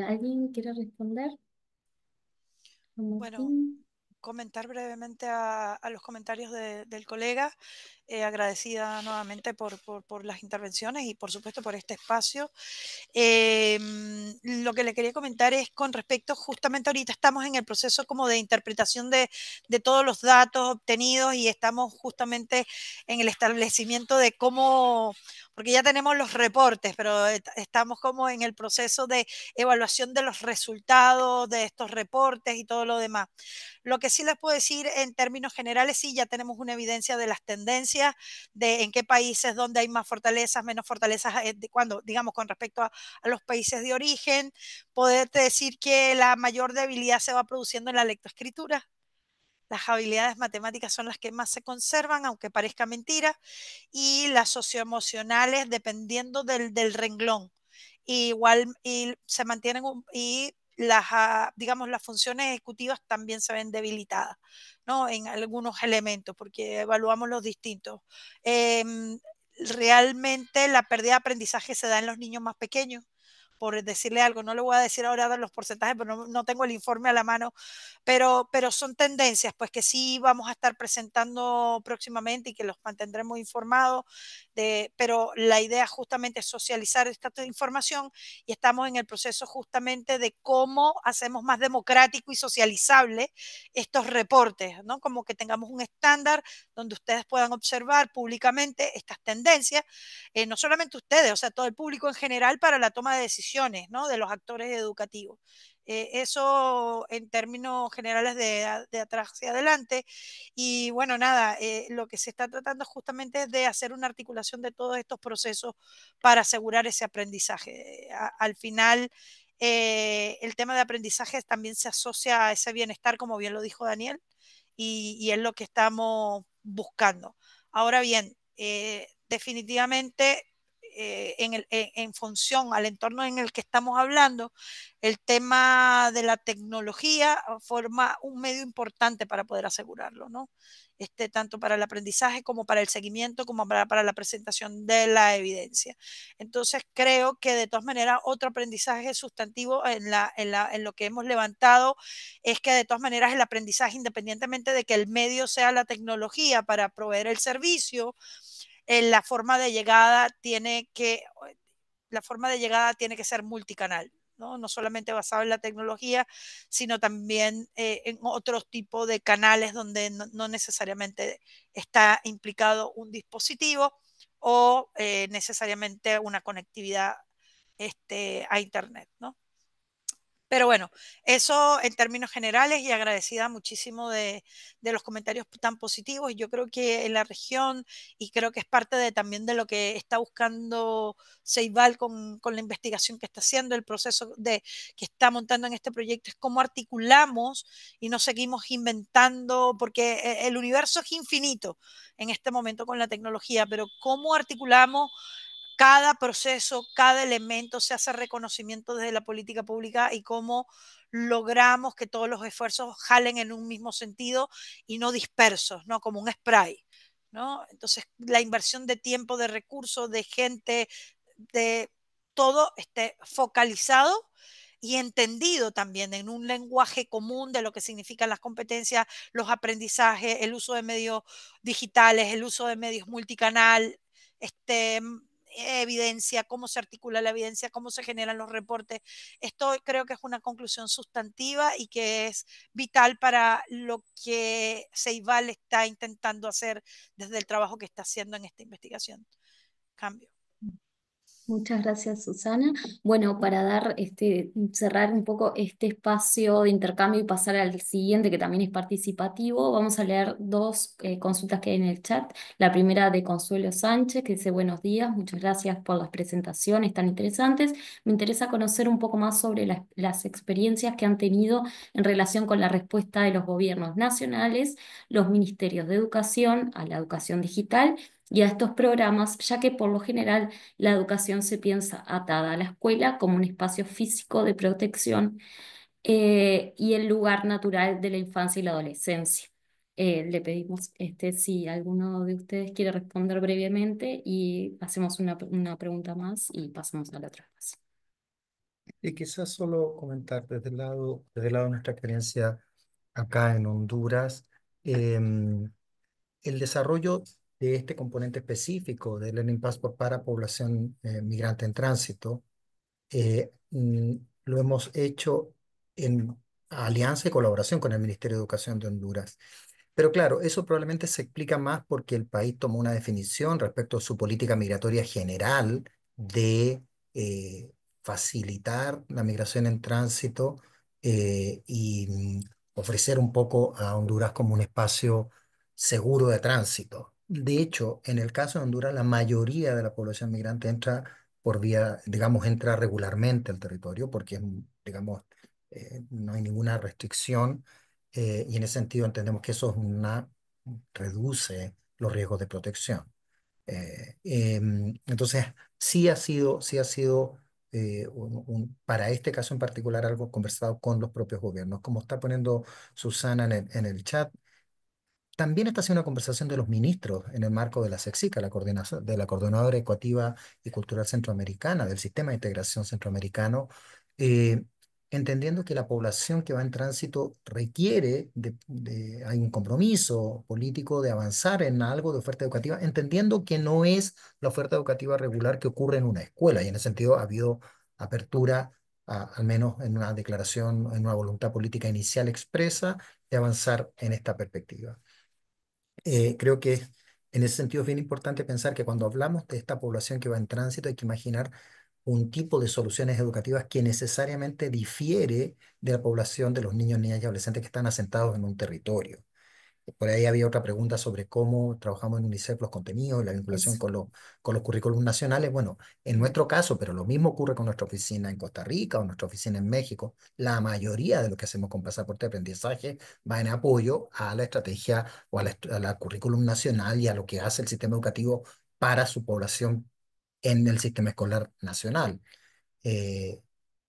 ¿alguien quiere responder? Bueno, Martín. comentar brevemente a los comentarios del colega, agradecida nuevamente por las intervenciones y por supuesto por este espacio. Lo que le quería comentar es con respecto, justamente ahorita estamos en el proceso como de interpretación de todos los datos obtenidos y estamos justamente en el establecimiento de cómo, porque ya tenemos los reportes, pero estamos como en el proceso de evaluación de los resultados de estos reportes y todo lo demás. Lo que sí les puedo decir en términos generales, sí, ya tenemos una evidencia de las tendencias, de en qué países donde hay más fortalezas, menos fortalezas, cuando, digamos, con respecto a los países de origen, poderte decir que la mayor debilidad se va produciendo en la lectoescritura. Las habilidades matemáticas son las que más se conservan, aunque parezca mentira, y las socioemocionales dependiendo del renglón. Igual y se mantienen y las, digamos, las funciones ejecutivas también se ven debilitadas, ¿no? En algunos elementos, porque evaluamos los distintos. Realmente la pérdida de aprendizaje se da en los niños más pequeños, por decirle algo, no le voy a decir ahora los porcentajes, pero no tengo el informe a la mano, pero son tendencias pues que sí vamos a estar presentando próximamente y que los mantendremos informados, pero la idea justamente es socializar esta información y estamos en el proceso justamente de cómo hacemos más democrático y socializable estos reportes, ¿no? Como que tengamos un estándar donde ustedes puedan observar públicamente estas tendencias, no solamente ustedes, o sea, todo el público en general para la toma de decisiones, ¿no? De los actores educativos. Eso en términos generales de atrás hacia adelante. Y bueno, nada, lo que se está tratando justamente es de hacer una articulación de todos estos procesos para asegurar ese aprendizaje. Al final, el tema de aprendizaje también se asocia a ese bienestar, como bien lo dijo Daniel, y es lo que estamos buscando. Ahora bien, definitivamente en función al entorno en el que estamos hablando, el tema de la tecnología forma un medio importante para poder asegurarlo, ¿no? Tanto para el aprendizaje como para el seguimiento, como para la presentación de la evidencia. Entonces, creo que de todas maneras, otro aprendizaje sustantivo en lo que hemos levantado es que de todas maneras el aprendizaje, independientemente de que el medio sea la tecnología para proveer el servicio, la forma de llegada tiene que ser multicanal. ¿no? No solamente basado en la tecnología, sino también en otros tipos de canales donde no necesariamente está implicado un dispositivo o necesariamente una conectividad a Internet. ¿no? Pero bueno, eso en términos generales y agradecida muchísimo de los comentarios tan positivos. Yo creo que en la región, y creo que es parte también de lo que está buscando Ceibal con la investigación que está haciendo, el proceso que está montando en este proyecto, es cómo articulamos y no seguimos inventando, porque el universo es infinito en este momento con la tecnología, pero cómo articulamos cada proceso, cada elemento se hace reconocimiento desde la política pública y cómo logramos que todos los esfuerzos jalen en un mismo sentido y no dispersos, ¿no? Como un spray, ¿no? Entonces, la inversión de tiempo, de recursos, de gente, de todo esté focalizado y entendido también en un lenguaje común de lo que significan las competencias, los aprendizajes, el uso de medios digitales, el uso de medios multicanal, evidencia, cómo se articula la evidencia, cómo se generan los reportes. Esto creo que es una conclusión sustantiva y que es vital para lo que Ceibal está intentando hacer desde el trabajo que está haciendo en esta investigación. Cambio. Muchas gracias, Susana. Bueno, para dar cerrar un poco este espacio de intercambio y pasar al siguiente, que también es participativo, vamos a leer dos consultas que hay en el chat. La primera de Consuelo Sánchez, que dice: buenos días, muchas gracias por las presentaciones tan interesantes. Me interesa conocer un poco más sobre las experiencias que han tenido en relación con la respuesta de los gobiernos nacionales, los ministerios de educación a la educación digital y a estos programas, ya que por lo general la educación se piensa atada a la escuela como un espacio físico de protección y el lugar natural de la infancia y la adolescencia. Le pedimos si alguno de ustedes quiere responder brevemente y hacemos una pregunta más y pasamos a la otra fase. Y quizás solo comentar desde el lado de nuestra experiencia acá en Honduras, em, el desarrollo de este componente específico del Learning Passport para población migrante en tránsito, lo hemos hecho en alianza y colaboración con el Ministerio de Educación de Honduras. Pero claro, eso probablemente se explica más porque el país tomó una definición respecto a su política migratoria general de facilitar la migración en tránsito y ofrecer un poco a Honduras como un espacio seguro de tránsito. De hecho, en el caso de Honduras, la mayoría de la población migrante entra por vía, digamos, entra regularmente al territorio porque, digamos, no hay ninguna restricción y en ese sentido entendemos que eso es reduce los riesgos de protección. Entonces, sí ha sido para este caso en particular algo conversado con los propios gobiernos. Como está poniendo Susana en el chat, también está haciendo una conversación de los ministros en el marco de la SECSICA, la coordinación, de la Coordinadora Educativa y Cultural Centroamericana, del Sistema de Integración Centroamericano, eh, entendiendo que la población que va en tránsito requiere hay un compromiso político de avanzar en algo de oferta educativa, entendiendo que no es la oferta educativa regular que ocurre en una escuela, y en ese sentido ha habido apertura, al menos en una declaración, en una voluntad política inicial expresa, de avanzar en esta perspectiva. Creo que en ese sentido es bien importante pensar que cuando hablamos de esta población que va en tránsito hay que imaginar un tipo de soluciones educativas que necesariamente difiere de la población de los niños, niñas y adolescentes que están asentados en un territorio. Por ahí había otra pregunta sobre cómo trabajamos en UNICEF los contenidos y la vinculación Eso. con los currículos nacionales. Bueno, en nuestro caso, pero lo mismo ocurre con nuestra oficina en Costa Rica o nuestra oficina en México, la mayoría de lo que hacemos con pasaporte de aprendizaje va en apoyo a la estrategia o a la currículum nacional y a lo que hace el sistema educativo para su población en el sistema escolar nacional. eh,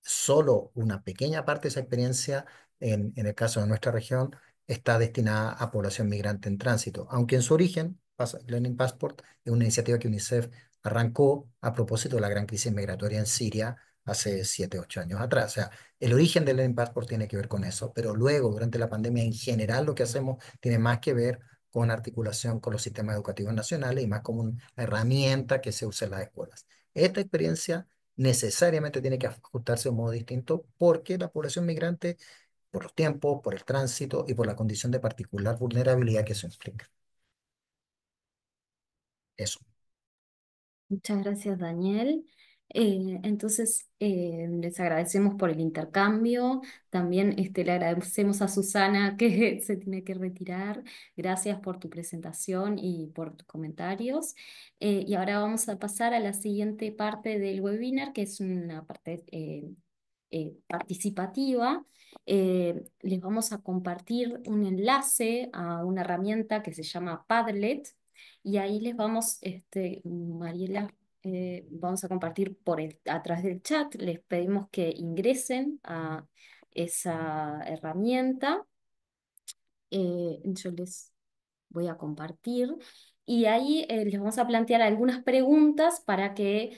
Solo una pequeña parte de esa experiencia, en el caso de nuestra región, está destinada a población migrante en tránsito, aunque en su origen, Learning Passport es una iniciativa que UNICEF arrancó a propósito de la gran crisis migratoria en Siria hace 7, 8 años atrás. O sea, el origen del Learning Passport tiene que ver con eso, pero luego, durante la pandemia en general, lo que hacemos tiene más que ver con articulación con los sistemas educativos nacionales y más como una herramienta que se usa en las escuelas. Esta experiencia necesariamente tiene que ajustarse de un modo distinto porque la población migrante, por los tiempos, por el tránsito y por la condición de particular vulnerabilidad que eso implica. Eso. Muchas gracias, Daniel. Entonces, les agradecemos por el intercambio. También le agradecemos a Susana que se tiene que retirar. Gracias por tu presentación y por tus comentarios. Y ahora vamos a pasar a la siguiente parte del webinar, que es una parte participativa. Les vamos a compartir un enlace a una herramienta que se llama Padlet. Y ahí les vamos, Mariela, vamos a compartir a través del chat. Les pedimos que ingresen a esa herramienta. Yo les voy a compartir y ahí les vamos a plantear algunas preguntas para que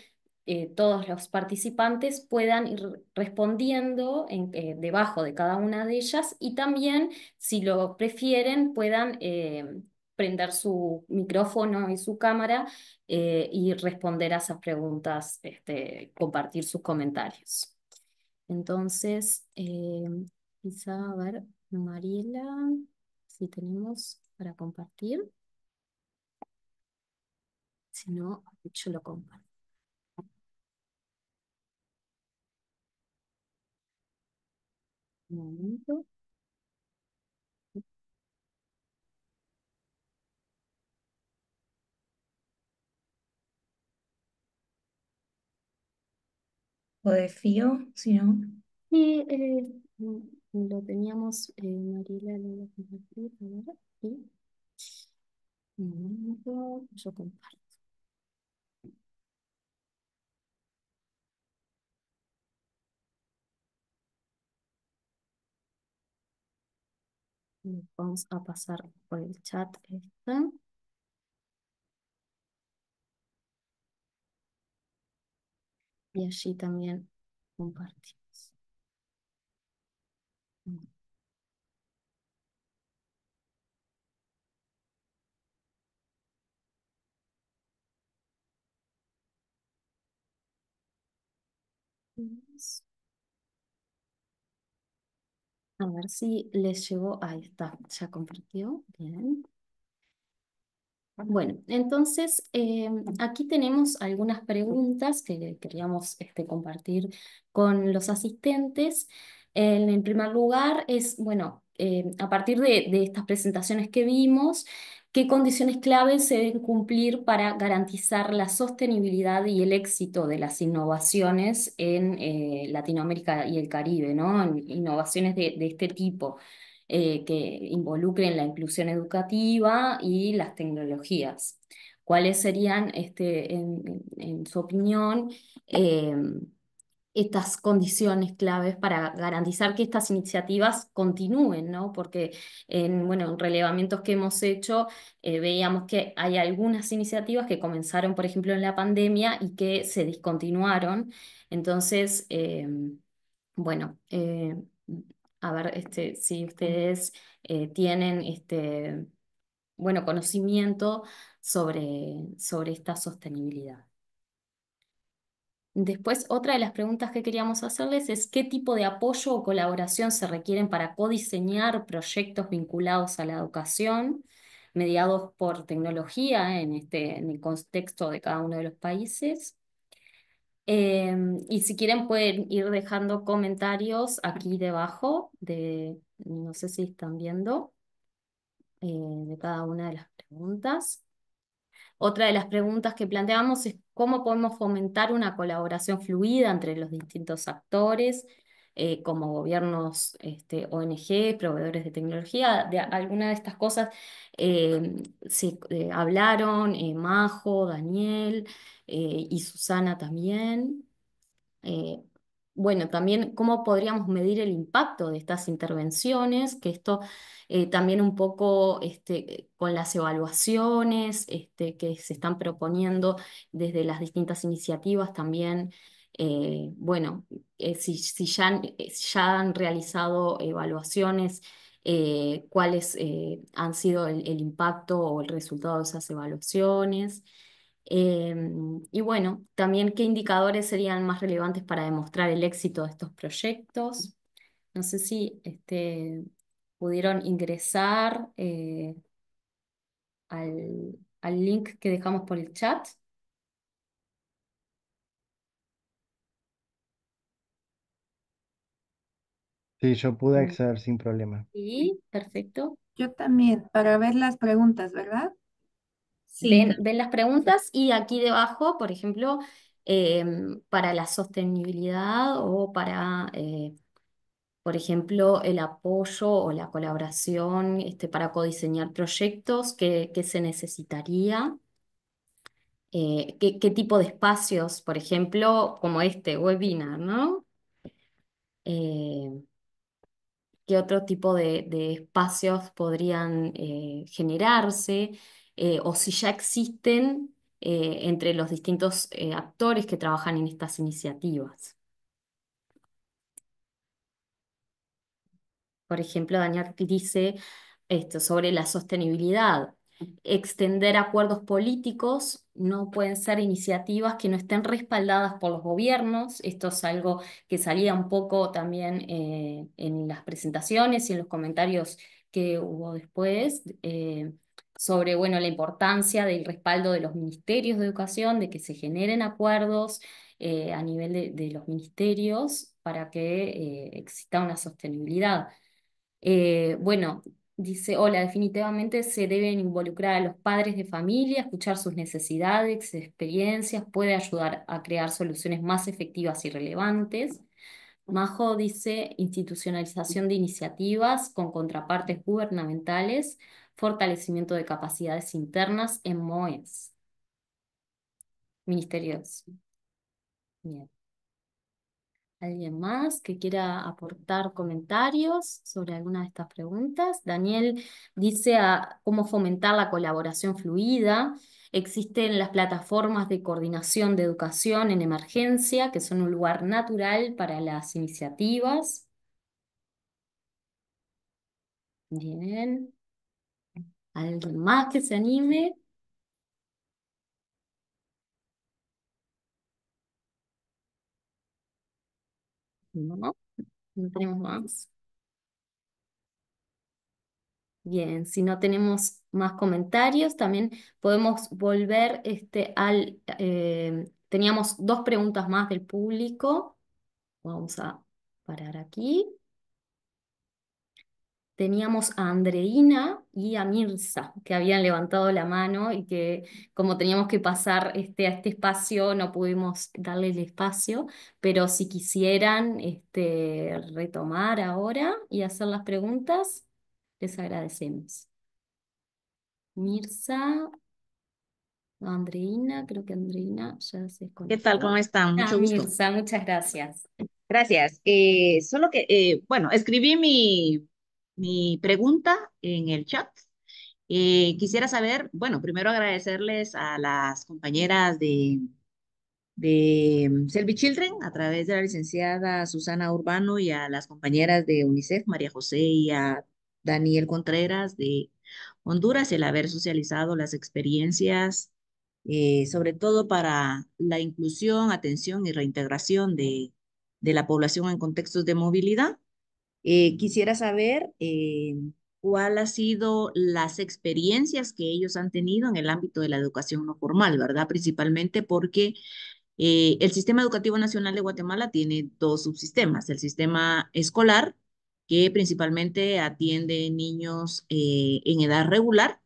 todos los participantes puedan ir respondiendo debajo de cada una de ellas y también, si lo prefieren, puedan prender su micrófono y su cámara y responder a esas preguntas, compartir sus comentarios. Entonces, quizá, a ver, Mariela, si tenemos para compartir. Si no, yo lo comparto. Un momento. O de Fío, si no. Y lo teníamos, Mariela, lo voy a compartir, a ver, aquí. Un momento, yo comparto. Vamos a pasar por el chat esta. Y allí también compartimos. A ver si les llegó. Ahí está, ya compartió. Bien. Bueno, entonces aquí tenemos algunas preguntas que queríamos compartir con los asistentes. En primer lugar es, bueno, a partir de estas presentaciones que vimos, ¿qué condiciones claves se deben cumplir para garantizar la sostenibilidad y el éxito de las innovaciones en Latinoamérica y el Caribe, ¿no? En innovaciones de este tipo que involucren la inclusión educativa y las tecnologías. ¿Cuáles serían, en su opinión, estas condiciones claves para garantizar que estas iniciativas continúen, ¿no? Porque bueno, en relevamientos que hemos hecho, veíamos que hay algunas iniciativas que comenzaron, por ejemplo, en la pandemia y que se discontinuaron. Entonces, bueno, a ver, si ustedes tienen bueno, conocimiento sobre esta sostenibilidad. Después, otra de las preguntas que queríamos hacerles es ¿qué tipo de apoyo o colaboración se requieren para codiseñar proyectos vinculados a la educación, mediados por tecnología en el contexto de cada uno de los países? Y si quieren pueden ir dejando comentarios aquí debajo no sé si están viendo, de cada una de las preguntas. Otra de las preguntas que planteamos es cómo podemos fomentar una colaboración fluida entre los distintos actores, como gobiernos, ONG, proveedores de tecnología. De alguna de estas cosas se hablaron Majo, Daniel y Susana también. Eh, bueno, también cómo podríamos medir el impacto de estas intervenciones, que esto también un poco con las evaluaciones que se están proponiendo desde las distintas iniciativas también, bueno, si ya han realizado evaluaciones, cuáles han sido el impacto o el resultado de esas evaluaciones. Y bueno, también qué indicadores serían más relevantes para demostrar el éxito de estos proyectos. No sé si pudieron ingresar al link que dejamos por el chat. Sí, yo pude Mm. acceder sin problema. Sí, perfecto. Yo también, para ver las preguntas, ¿verdad? Sí, Ven las preguntas y aquí debajo, por ejemplo, para la sostenibilidad o para por ejemplo, el apoyo o la colaboración para codiseñar proyectos que se necesitaría. ¿Qué tipo de espacios, por ejemplo, como este webinar, ¿no? Eh, ¿Qué otro tipo de espacios podrían generarse? O si ya existen entre los distintos actores que trabajan en estas iniciativas. Por ejemplo, Daniel dice esto sobre la sostenibilidad. Extender acuerdos políticos no pueden ser iniciativas que no estén respaldadas por los gobiernos. Esto es algo que salía un poco también en las presentaciones y en los comentarios que hubo después. sobre, bueno, la importancia del respaldo de los ministerios de educación, de que se generen acuerdos a nivel de los ministerios para que exista una sostenibilidad. Bueno, dice, hola, definitivamente se deben involucrar a los padres de familia, escuchar sus necesidades, experiencias, puede ayudar a crear soluciones más efectivas y relevantes. Majo dice institucionalización de iniciativas con contrapartes gubernamentales, fortalecimiento de capacidades internas en MOES. Ministerios. Bien. ¿Alguien más que quiera aportar comentarios sobre alguna de estas preguntas? Daniel dice cómo fomentar la colaboración fluida. Existen las plataformas de coordinación de educación en emergencia, que son un lugar natural para las iniciativas. Bien. ¿Alguien más que se anime? No, no tenemos más. Bien, si no tenemos más comentarios, también podemos volver teníamos dos preguntas más del público. Vamos a parar aquí. Teníamos a Andreina y a Mirza, que habían levantado la mano y que como teníamos que pasar a este espacio, no pudimos darle el espacio, pero si quisieran retomar ahora y hacer las preguntas, les agradecemos. Mirza, Andreina, creo que Andreina ya se ¿Qué tal? ¿Cómo desconectó. están? Ah, Mucho gusto. Mirza, muchas gracias. Gracias. Solo que, bueno, escribí mi pregunta en el chat. Quisiera saber, bueno, primero agradecerles a las compañeras de Selvi Children a través de la licenciada Susana Urbano y a las compañeras de UNICEF, María José y a Daniel Contreras de Honduras, el haber socializado las experiencias, sobre todo para la inclusión, atención y reintegración de la población en contextos de movilidad. Quisiera saber cuál ha sido las experiencias que ellos han tenido en el ámbito de la educación no formal, ¿verdad? Principalmente porque el Sistema Educativo Nacional de Guatemala tiene dos subsistemas. El sistema escolar, que principalmente atiende niños en edad regular,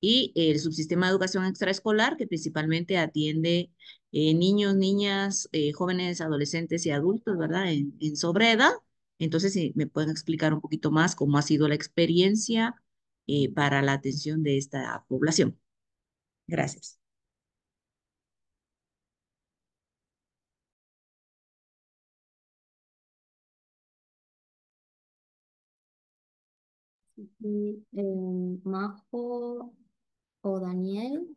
y el subsistema de educación extraescolar, que principalmente atiende niños, niñas, jóvenes, adolescentes y adultos, ¿verdad? En sobreedad. Entonces, si me pueden explicar un poquito más cómo ha sido la experiencia para la atención de esta población. Gracias. Y, Majo o Daniel.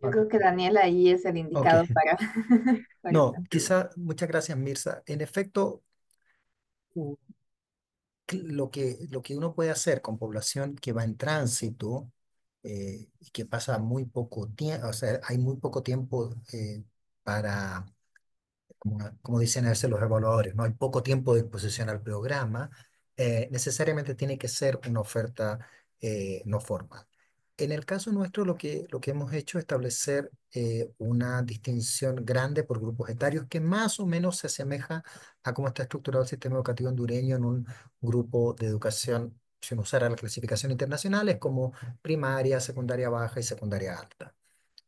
Yo creo que Daniel ahí es el Ok. indicado para, para No, esta pregunta. quizá, muchas gracias, Mirza. En efecto, u- lo que uno puede hacer con población que va en tránsito y que pasa muy poco tiempo, o sea, hay muy poco tiempo para, como dicen a veces los evaluadores, no hay poco tiempo de exposición al programa, necesariamente tiene que ser una oferta no formal. En el caso nuestro, lo que hemos hecho es establecer una distinción grande por grupos etarios que más o menos se asemeja a cómo está estructurado el sistema educativo hondureño en un grupo de educación, si uno usara la clasificación internacional, es como primaria, secundaria baja y secundaria alta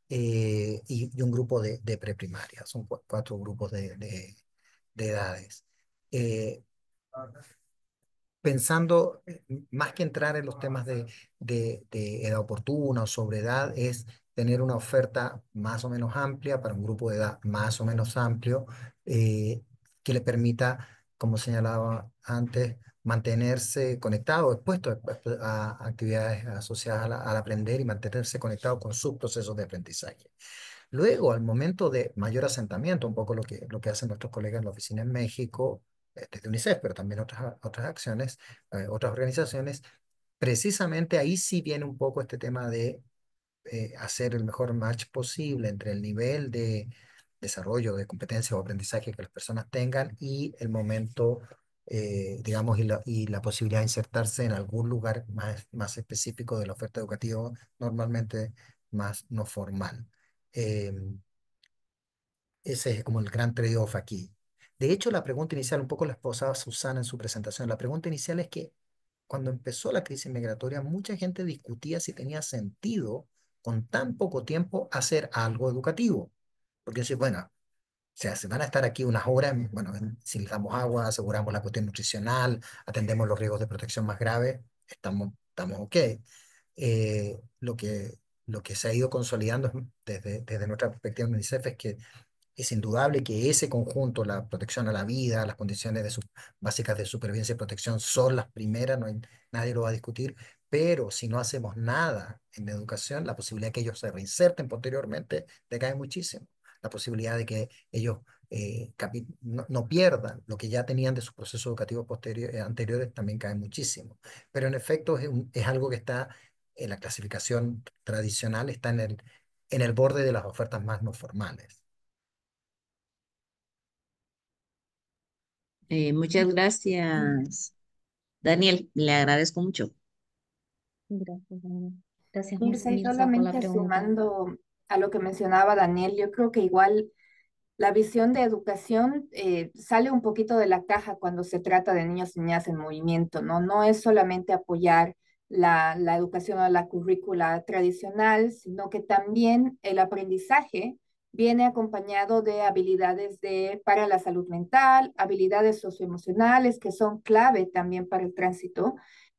y un grupo de preprimaria. Son cuatro grupos de edades. Eh, Pensando, más que entrar en los temas de edad oportuna o sobre edad, es tener una oferta más o menos amplia para un grupo de edad más o menos amplio eh, que le permita, como señalaba antes, mantenerse conectado, expuesto a actividades asociadas al aprender y mantenerse conectado con sus procesos de aprendizaje. Luego, al momento de mayor asentamiento, un poco lo que hacen nuestros colegas en la oficina en México, desde UNICEF, pero también otras acciones, otras organizaciones, precisamente ahí sí viene un poco este tema de hacer el mejor match posible entre el nivel de desarrollo de competencia o aprendizaje que las personas tengan y el momento digamos, y la posibilidad de insertarse en algún lugar más específico de la oferta educativa, normalmente más no formal. Eh, Ese es como el gran trade-off aquí. De hecho, la pregunta inicial, un poco la esposaba Susana en su presentación, la pregunta inicial es que cuando empezó la crisis migratoria, mucha gente discutía si tenía sentido con tan poco tiempo hacer algo educativo. Porque si, bueno, o sea, se van a estar aquí unas horas, bueno, si les damos agua, aseguramos la cuestión nutricional, atendemos los riesgos de protección más graves, estamos ok. Lo lo que se ha ido consolidando desde nuestra perspectiva en UNICEF es que es indudable que ese conjunto, la protección a la vida, las condiciones básicas de supervivencia y protección son las primeras, nadie lo va a discutir, pero si no hacemos nada en la educación, la posibilidad de que ellos se reinserten posteriormente decae muchísimo. La posibilidad de que ellos no pierdan lo que ya tenían de sus procesos educativos anteriores también cae muchísimo. Pero en efecto es algo que está en la clasificación tradicional, está en el borde de las ofertas más no formales. Muchas gracias, Daniel. Le agradezco mucho. Gracias, Daniel. Gracias, Mirza, y Mirza, por la solamente pregunta. sumando a lo que mencionaba Daniel, yo creo que igual la visión de educación sale un poquito de la caja cuando se trata de niños y niñas en movimiento, ¿no? No es solamente apoyar la educación o la currícula tradicional, sino que también el aprendizaje viene acompañado de habilidades para la salud mental, habilidades socioemocionales que son clave también para el tránsito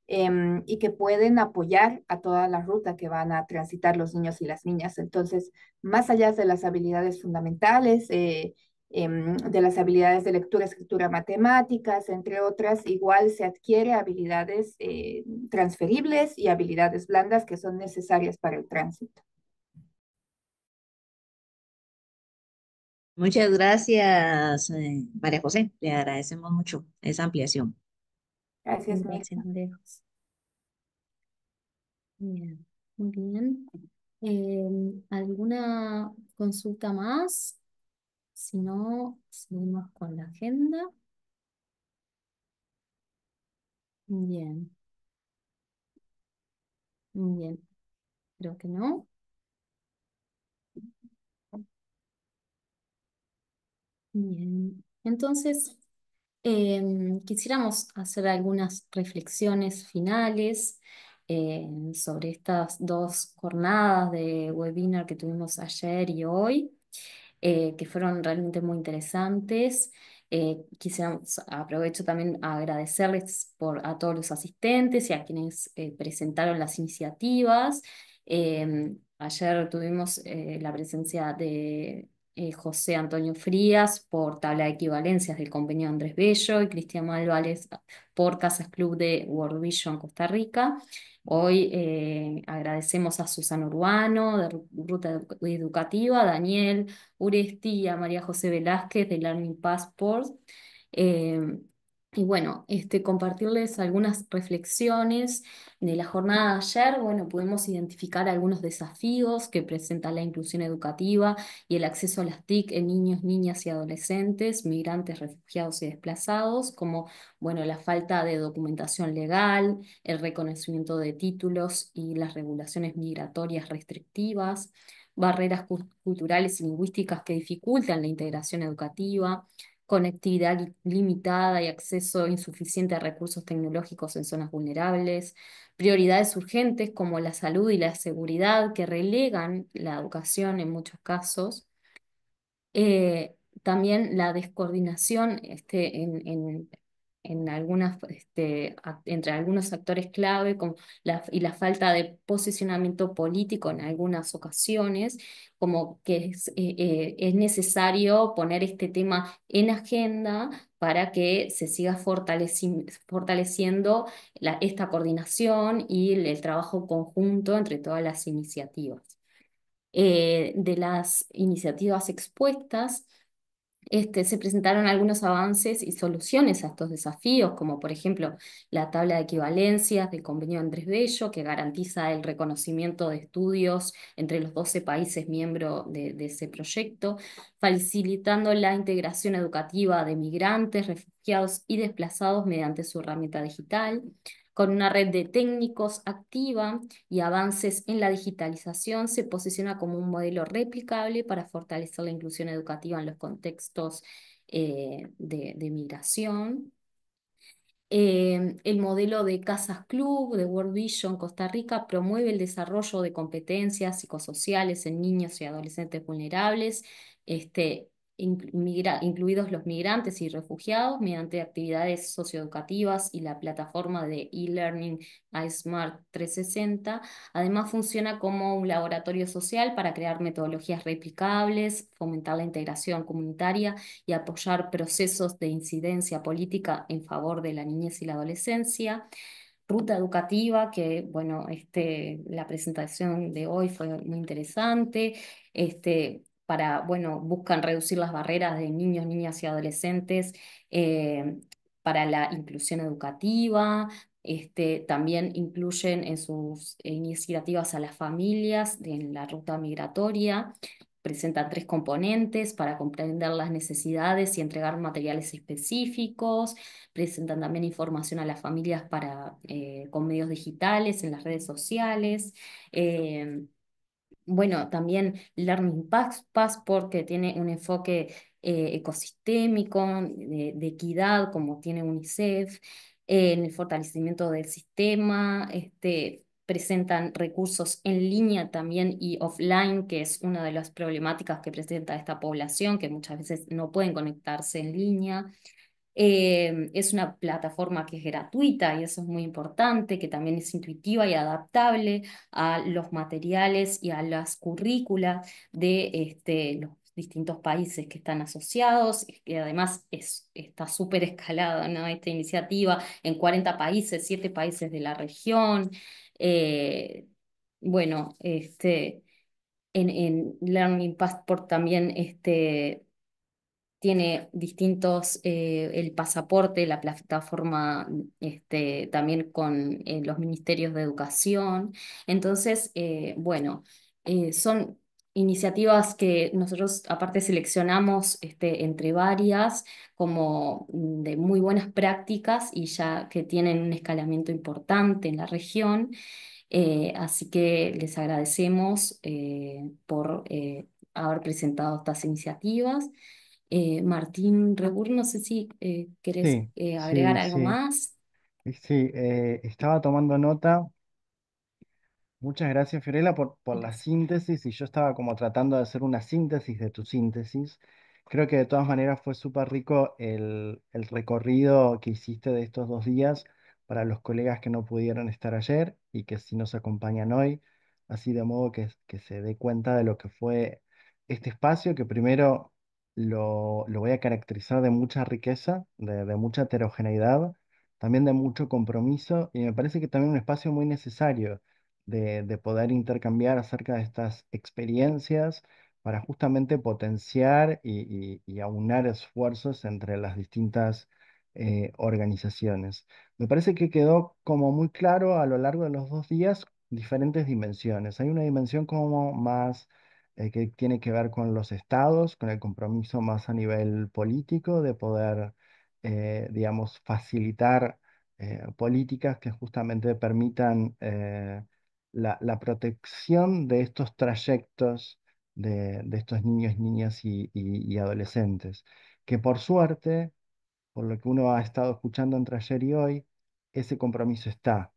y que pueden apoyar a toda la ruta que van a transitar los niños y las niñas. Entonces, más allá de las habilidades fundamentales, de las habilidades de lectura, escritura, matemáticas, entre otras, igual se adquiere habilidades transferibles y habilidades blandas que son necesarias para el tránsito. Muchas gracias, María José. Le agradecemos mucho esa ampliación. Gracias, Gracias, Mirza. Lejos. Bien, muy bien. ¿Alguna consulta más? Si no, seguimos con la agenda. Bien, muy bien. Creo que no. Bien. Entonces, quisiéramos hacer algunas reflexiones finales sobre estas dos jornadas de webinar que tuvimos ayer y hoy, que fueron realmente muy interesantes. Quisiéramos, aprovecho también a agradecerles a todos los asistentes y a quienes presentaron las iniciativas. Ayer tuvimos la presencia de José Antonio Frías por tabla de equivalencias del convenio Andrés Bello y Cristian Álvarez por Casas Club de World Vision Costa Rica. Hoy agradecemos a Susana Urbano de Ruta Educativa, a Daniel Uresti y a María José Velázquez de Learning Passport. Eh, y bueno, compartirles algunas reflexiones de la jornada de ayer. Bueno, pudimos identificar algunos desafíos que presenta la inclusión educativa y el acceso a las TIC en niños, niñas y adolescentes, migrantes, refugiados y desplazados, como, bueno, la falta de documentación legal, el reconocimiento de títulos y las regulaciones migratorias restrictivas, barreras culturales y lingüísticas que dificultan la integración educativa, conectividad limitada y acceso insuficiente a recursos tecnológicos en zonas vulnerables, prioridades urgentes como la salud y la seguridad que relegan la educación en muchos casos. También la descoordinación en algunas, entre algunos actores clave y la falta de posicionamiento político en algunas ocasiones, como que es necesario poner este tema en agenda para que se siga fortaleciendo esta coordinación y el trabajo conjunto entre todas las iniciativas. De las iniciativas expuestas, Se presentaron algunos avances y soluciones a estos desafíos, como por ejemplo la tabla de equivalencias del Convenio de Andrés Bello, que garantiza el reconocimiento de estudios entre los 12 países miembros de ese proyecto, facilitando la integración educativa de migrantes, refugiados y desplazados mediante su herramienta digital, con una red de técnicos activa y avances en la digitalización, se posiciona como un modelo replicable para fortalecer la inclusión educativa en los contextos de migración. El modelo de Casas Club de World Vision Costa Rica promueve el desarrollo de competencias psicosociales en niños y adolescentes vulnerables, incluidos los migrantes y refugiados, mediante actividades socioeducativas y la plataforma de e-learning iSmart 360. Además, funciona como un laboratorio social para crear metodologías replicables, fomentar la integración comunitaria y apoyar procesos de incidencia política en favor de la niñez y la adolescencia. Ruta educativa, que bueno, la presentación de hoy fue muy interesante, buscan reducir las barreras de niños, niñas y adolescentes eh, para la inclusión educativa. También incluyen en sus iniciativas a las familias en la ruta migratoria. Presentan tres componentes para comprender las necesidades y entregar materiales específicos. Presentan también información a las familias con medios digitales, en las redes sociales. Eh, También Learning Passport, que tiene un enfoque ecosistémico, de equidad, como tiene UNICEF, en el fortalecimiento del sistema. Presentan recursos en línea también y offline, que es una de las problemáticas que presenta esta población, que muchas veces no pueden conectarse en línea. Es una plataforma que es gratuita y eso es muy importante, que también es intuitiva y adaptable a los materiales y a las currículas de los distintos países que están asociados, y que además está súper escalada, ¿no? Esta iniciativa en 40 países, 7 países de la región. Eh, bueno, en Learning Passport también tiene distintos, el pasaporte, la plataforma, también con los ministerios de educación. Entonces, son iniciativas que nosotros aparte seleccionamos entre varias como de muy buenas prácticas y ya que tienen un escalamiento importante en la región. Así que les agradecemos por haber presentado estas iniciativas. Martín Rebur, no sé si querés Sí, agregar sí, algo sí. más. Sí, estaba tomando nota. Muchas gracias, Fiorella, por la síntesis. Y yo estaba como tratando de hacer una síntesis de tu síntesis. Creo que de todas maneras fue súper rico el recorrido que hiciste de estos 2 días para los colegas que no pudieron estar ayer y que sí nos acompañan hoy, así de modo que se dé cuenta de lo que fue este espacio, que primero lo voy a caracterizar de mucha riqueza, de mucha heterogeneidad, también de mucho compromiso, y me parece que también un espacio muy necesario de poder intercambiar acerca de estas experiencias para justamente potenciar y aunar esfuerzos entre las distintas organizaciones. Me parece que quedó como muy claro a lo largo de los 2 días diferentes dimensiones. Hay una dimensión como más que tiene que ver con los estados, con el compromiso más a nivel político de poder, digamos, facilitar políticas que justamente permitan la protección de estos trayectos de estos niños, niñas y adolescentes, que por suerte, por lo que uno ha estado escuchando entre ayer y hoy, ese compromiso está.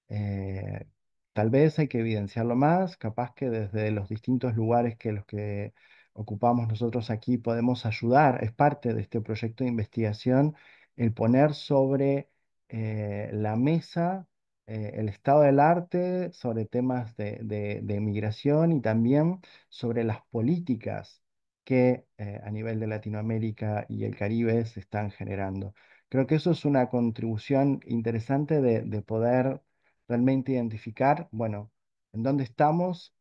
Eh, Tal vez hay que evidenciarlo más, capaz que desde los distintos lugares que los que ocupamos nosotros aquí podemos ayudar, es parte de este proyecto de investigación, el poner sobre la mesa el estado del arte, sobre temas de migración y también sobre las políticas que a nivel de Latinoamérica y el Caribe se están generando. Creo que eso es una contribución interesante de poder realmente identificar, bueno, en dónde estamos,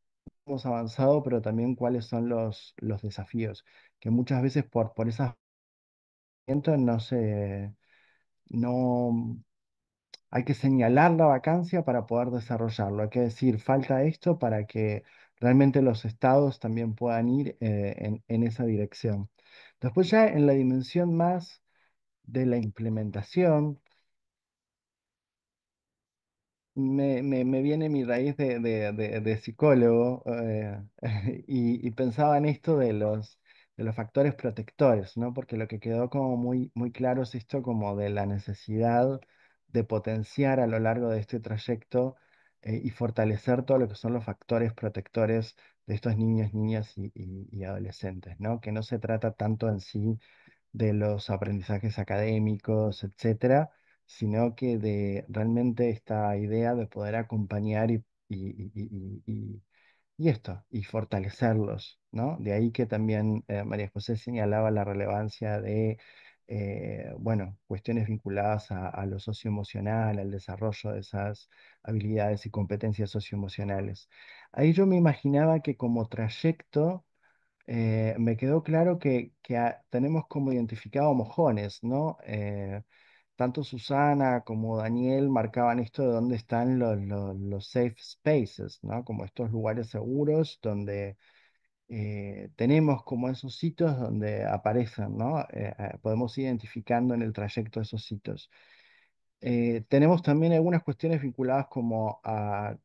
hemos avanzado, pero también cuáles son los desafíos, que muchas veces por esas no no hay que señalar la vacancia para poder desarrollarlo. Hay que decir, falta esto para que realmente los estados también puedan ir en esa dirección. Después ya en la dimensión más de la implementación, me viene mi raíz de psicólogo y pensaba en esto de los factores protectores, ¿no? Porque lo que quedó como muy claro es esto como de la necesidad de potenciar a lo largo de este trayecto y fortalecer todo lo que son los factores protectores de estos niños, niñas y adolescentes, ¿no? Que no se trata tanto en sí de los aprendizajes académicos, etcétera, sino que de realmente esta idea de poder acompañar y esto, y fortalecerlos, ¿no? De ahí que también María José señalaba la relevancia de, bueno, cuestiones vinculadas a lo socioemocional, al desarrollo de esas habilidades y competencias socioemocionales. Ahí yo me imaginaba que como trayecto me quedó claro que tenemos como identificado mojones, ¿no? Tanto Susana como Daniel marcaban esto de dónde están los safe spaces, ¿no? Como estos lugares seguros donde tenemos como esos sitios donde aparecen, ¿no? Podemos ir identificando en el trayecto esos sitios. Tenemos también algunas cuestiones vinculadas como a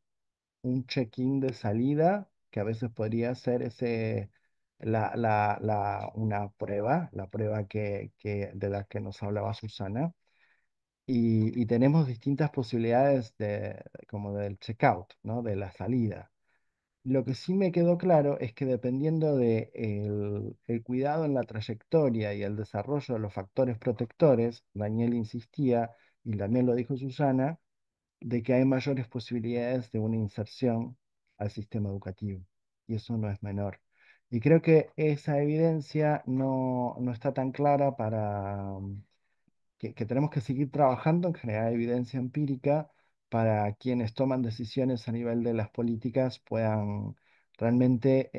un check-in de salida, que a veces podría ser una prueba, la prueba de la que nos hablaba Susana. Y tenemos distintas posibilidades como del checkout, ¿no? De la salida. Lo que sí me quedó claro es que dependiendo de el cuidado en la trayectoria y el desarrollo de los factores protectores, Daniel insistía, y también lo dijo Susana, de que hay mayores posibilidades de una inserción al sistema educativo. Y eso no es menor. Y creo que esa evidencia no está tan clara que tenemos que seguir trabajando en generar evidencia empírica para quienes toman decisiones a nivel de las políticas puedan realmente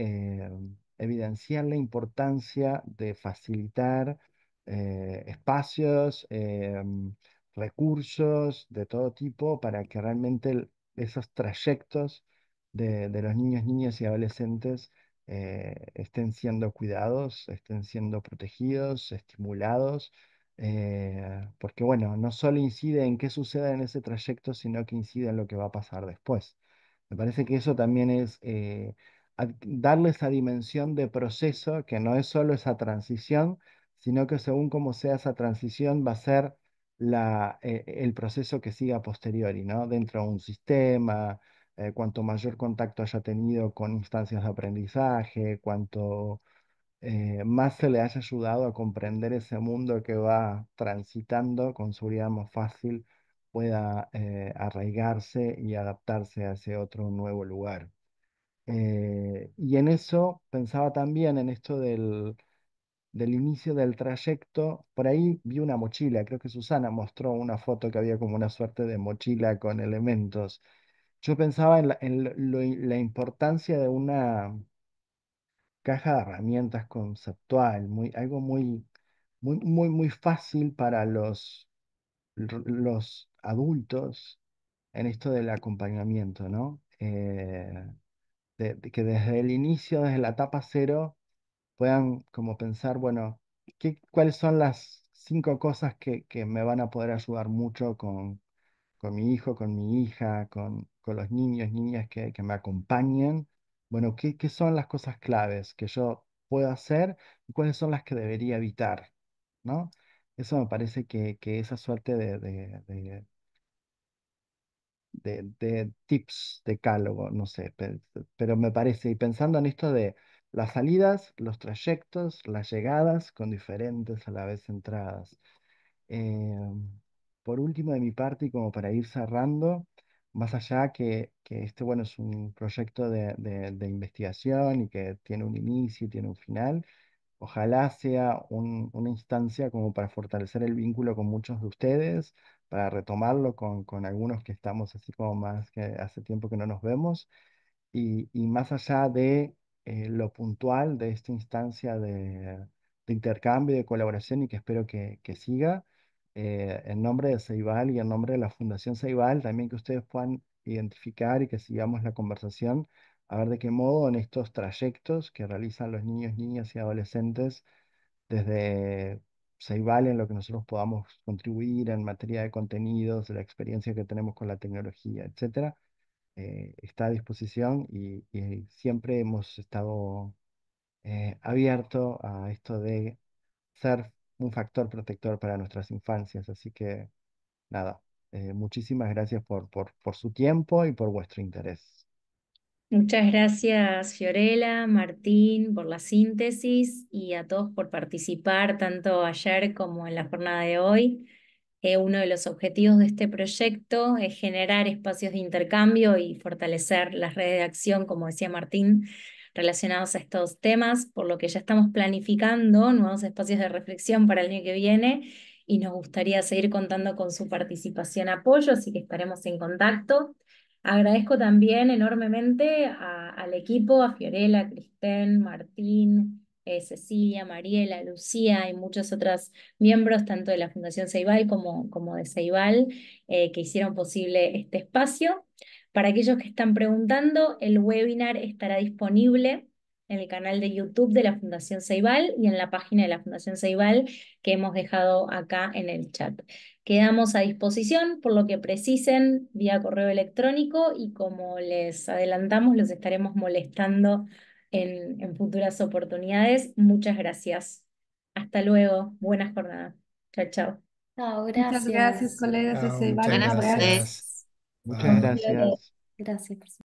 evidenciar la importancia de facilitar espacios, recursos de todo tipo para que realmente esos trayectos de los niños, niñas y adolescentes estén siendo cuidados, estén siendo protegidos, estimulados porque bueno, no solo incide en qué sucede en ese trayecto, sino que incide en lo que va a pasar después. Me parece que eso también es darle esa dimensión de proceso, que no es solo esa transición, sino que según cómo sea esa transición va a ser el proceso que siga a posteriori, ¿no? Dentro de un sistema, cuanto mayor contacto haya tenido con instancias de aprendizaje, cuanto más se le haya ayudado a comprender ese mundo que va transitando, con seguridad más fácil pueda arraigarse y adaptarse a ese otro nuevo lugar. Y en eso pensaba también en esto del inicio del trayecto. Por ahí vi una mochila, creo que Susana mostró una foto que había como una suerte de mochila con elementos. Yo pensaba la importancia de una caja de herramientas conceptual, algo muy fácil para los adultos en esto del acompañamiento, ¿no? De que desde el inicio, desde la etapa cero, puedan como pensar, bueno, ¿cuáles son las 5 cosas que me van a poder ayudar mucho con mi hijo, con mi hija, con los niños, niñas que me acompañen? Bueno, ¿qué son las cosas claves que yo puedo hacer y cuáles son las que debería evitar? ¿No? Eso me parece que esa suerte de tips, decálogo, no sé, pero me parece, y pensando en esto de las salidas, los trayectos, las llegadas con diferentes a la vez entradas. Eh, por último, de mi parte, y como para ir cerrando, más allá que este, bueno, es un proyecto de investigación y que tiene un inicio y tiene un final, ojalá sea una instancia como para fortalecer el vínculo con muchos de ustedes, para retomarlo con algunos que estamos así como más que hace tiempo que no nos vemos y más allá de lo puntual de esta instancia de intercambio y de colaboración y que espero que siga, en nombre de Ceibal y en nombre de la Fundación Ceibal, también que ustedes puedan identificar y que sigamos la conversación, a ver de qué modo en estos trayectos que realizan los niños, niñas y adolescentes desde Ceibal en lo que nosotros podamos contribuir en materia de contenidos, de la experiencia que tenemos con la tecnología, etcétera, está a disposición y siempre hemos estado abierto a esto de ser un factor protector para nuestras infancias. Así que nada, muchísimas gracias por su tiempo y por vuestro interés. Muchas gracias, Fiorella, Martín, por la síntesis y a todos por participar tanto ayer como en la jornada de hoy. Uno de los objetivos de este proyecto es generar espacios de intercambio y fortalecer las redes de acción, como decía Martín, relacionados a estos temas, por lo que ya estamos planificando nuevos espacios de reflexión para el año que viene y nos gustaría seguir contando con su participación, apoyo, así que estaremos en contacto. Agradezco también enormemente al equipo, a Fiorella, a Cristén, Martín, Cecilia, Mariela, Lucía y muchos otros miembros tanto de la Fundación Ceibal como de Ceibal que hicieron posible este espacio. Para aquellos que están preguntando, el webinar estará disponible en el canal de YouTube de la Fundación Ceibal y en la página de la Fundación Ceibal que hemos dejado acá en el chat. Quedamos a disposición por lo que precisen vía correo electrónico y como les adelantamos, los estaremos molestando en futuras oportunidades. Muchas gracias. Hasta luego. Buenas jornadas. Chao, chao. Chao, Muchas gracias, gracias. colegas de Chao, Ceibal. muchas Un Buenas abrazo. gracias. noches. Muchas Chao. gracias. Gracias por su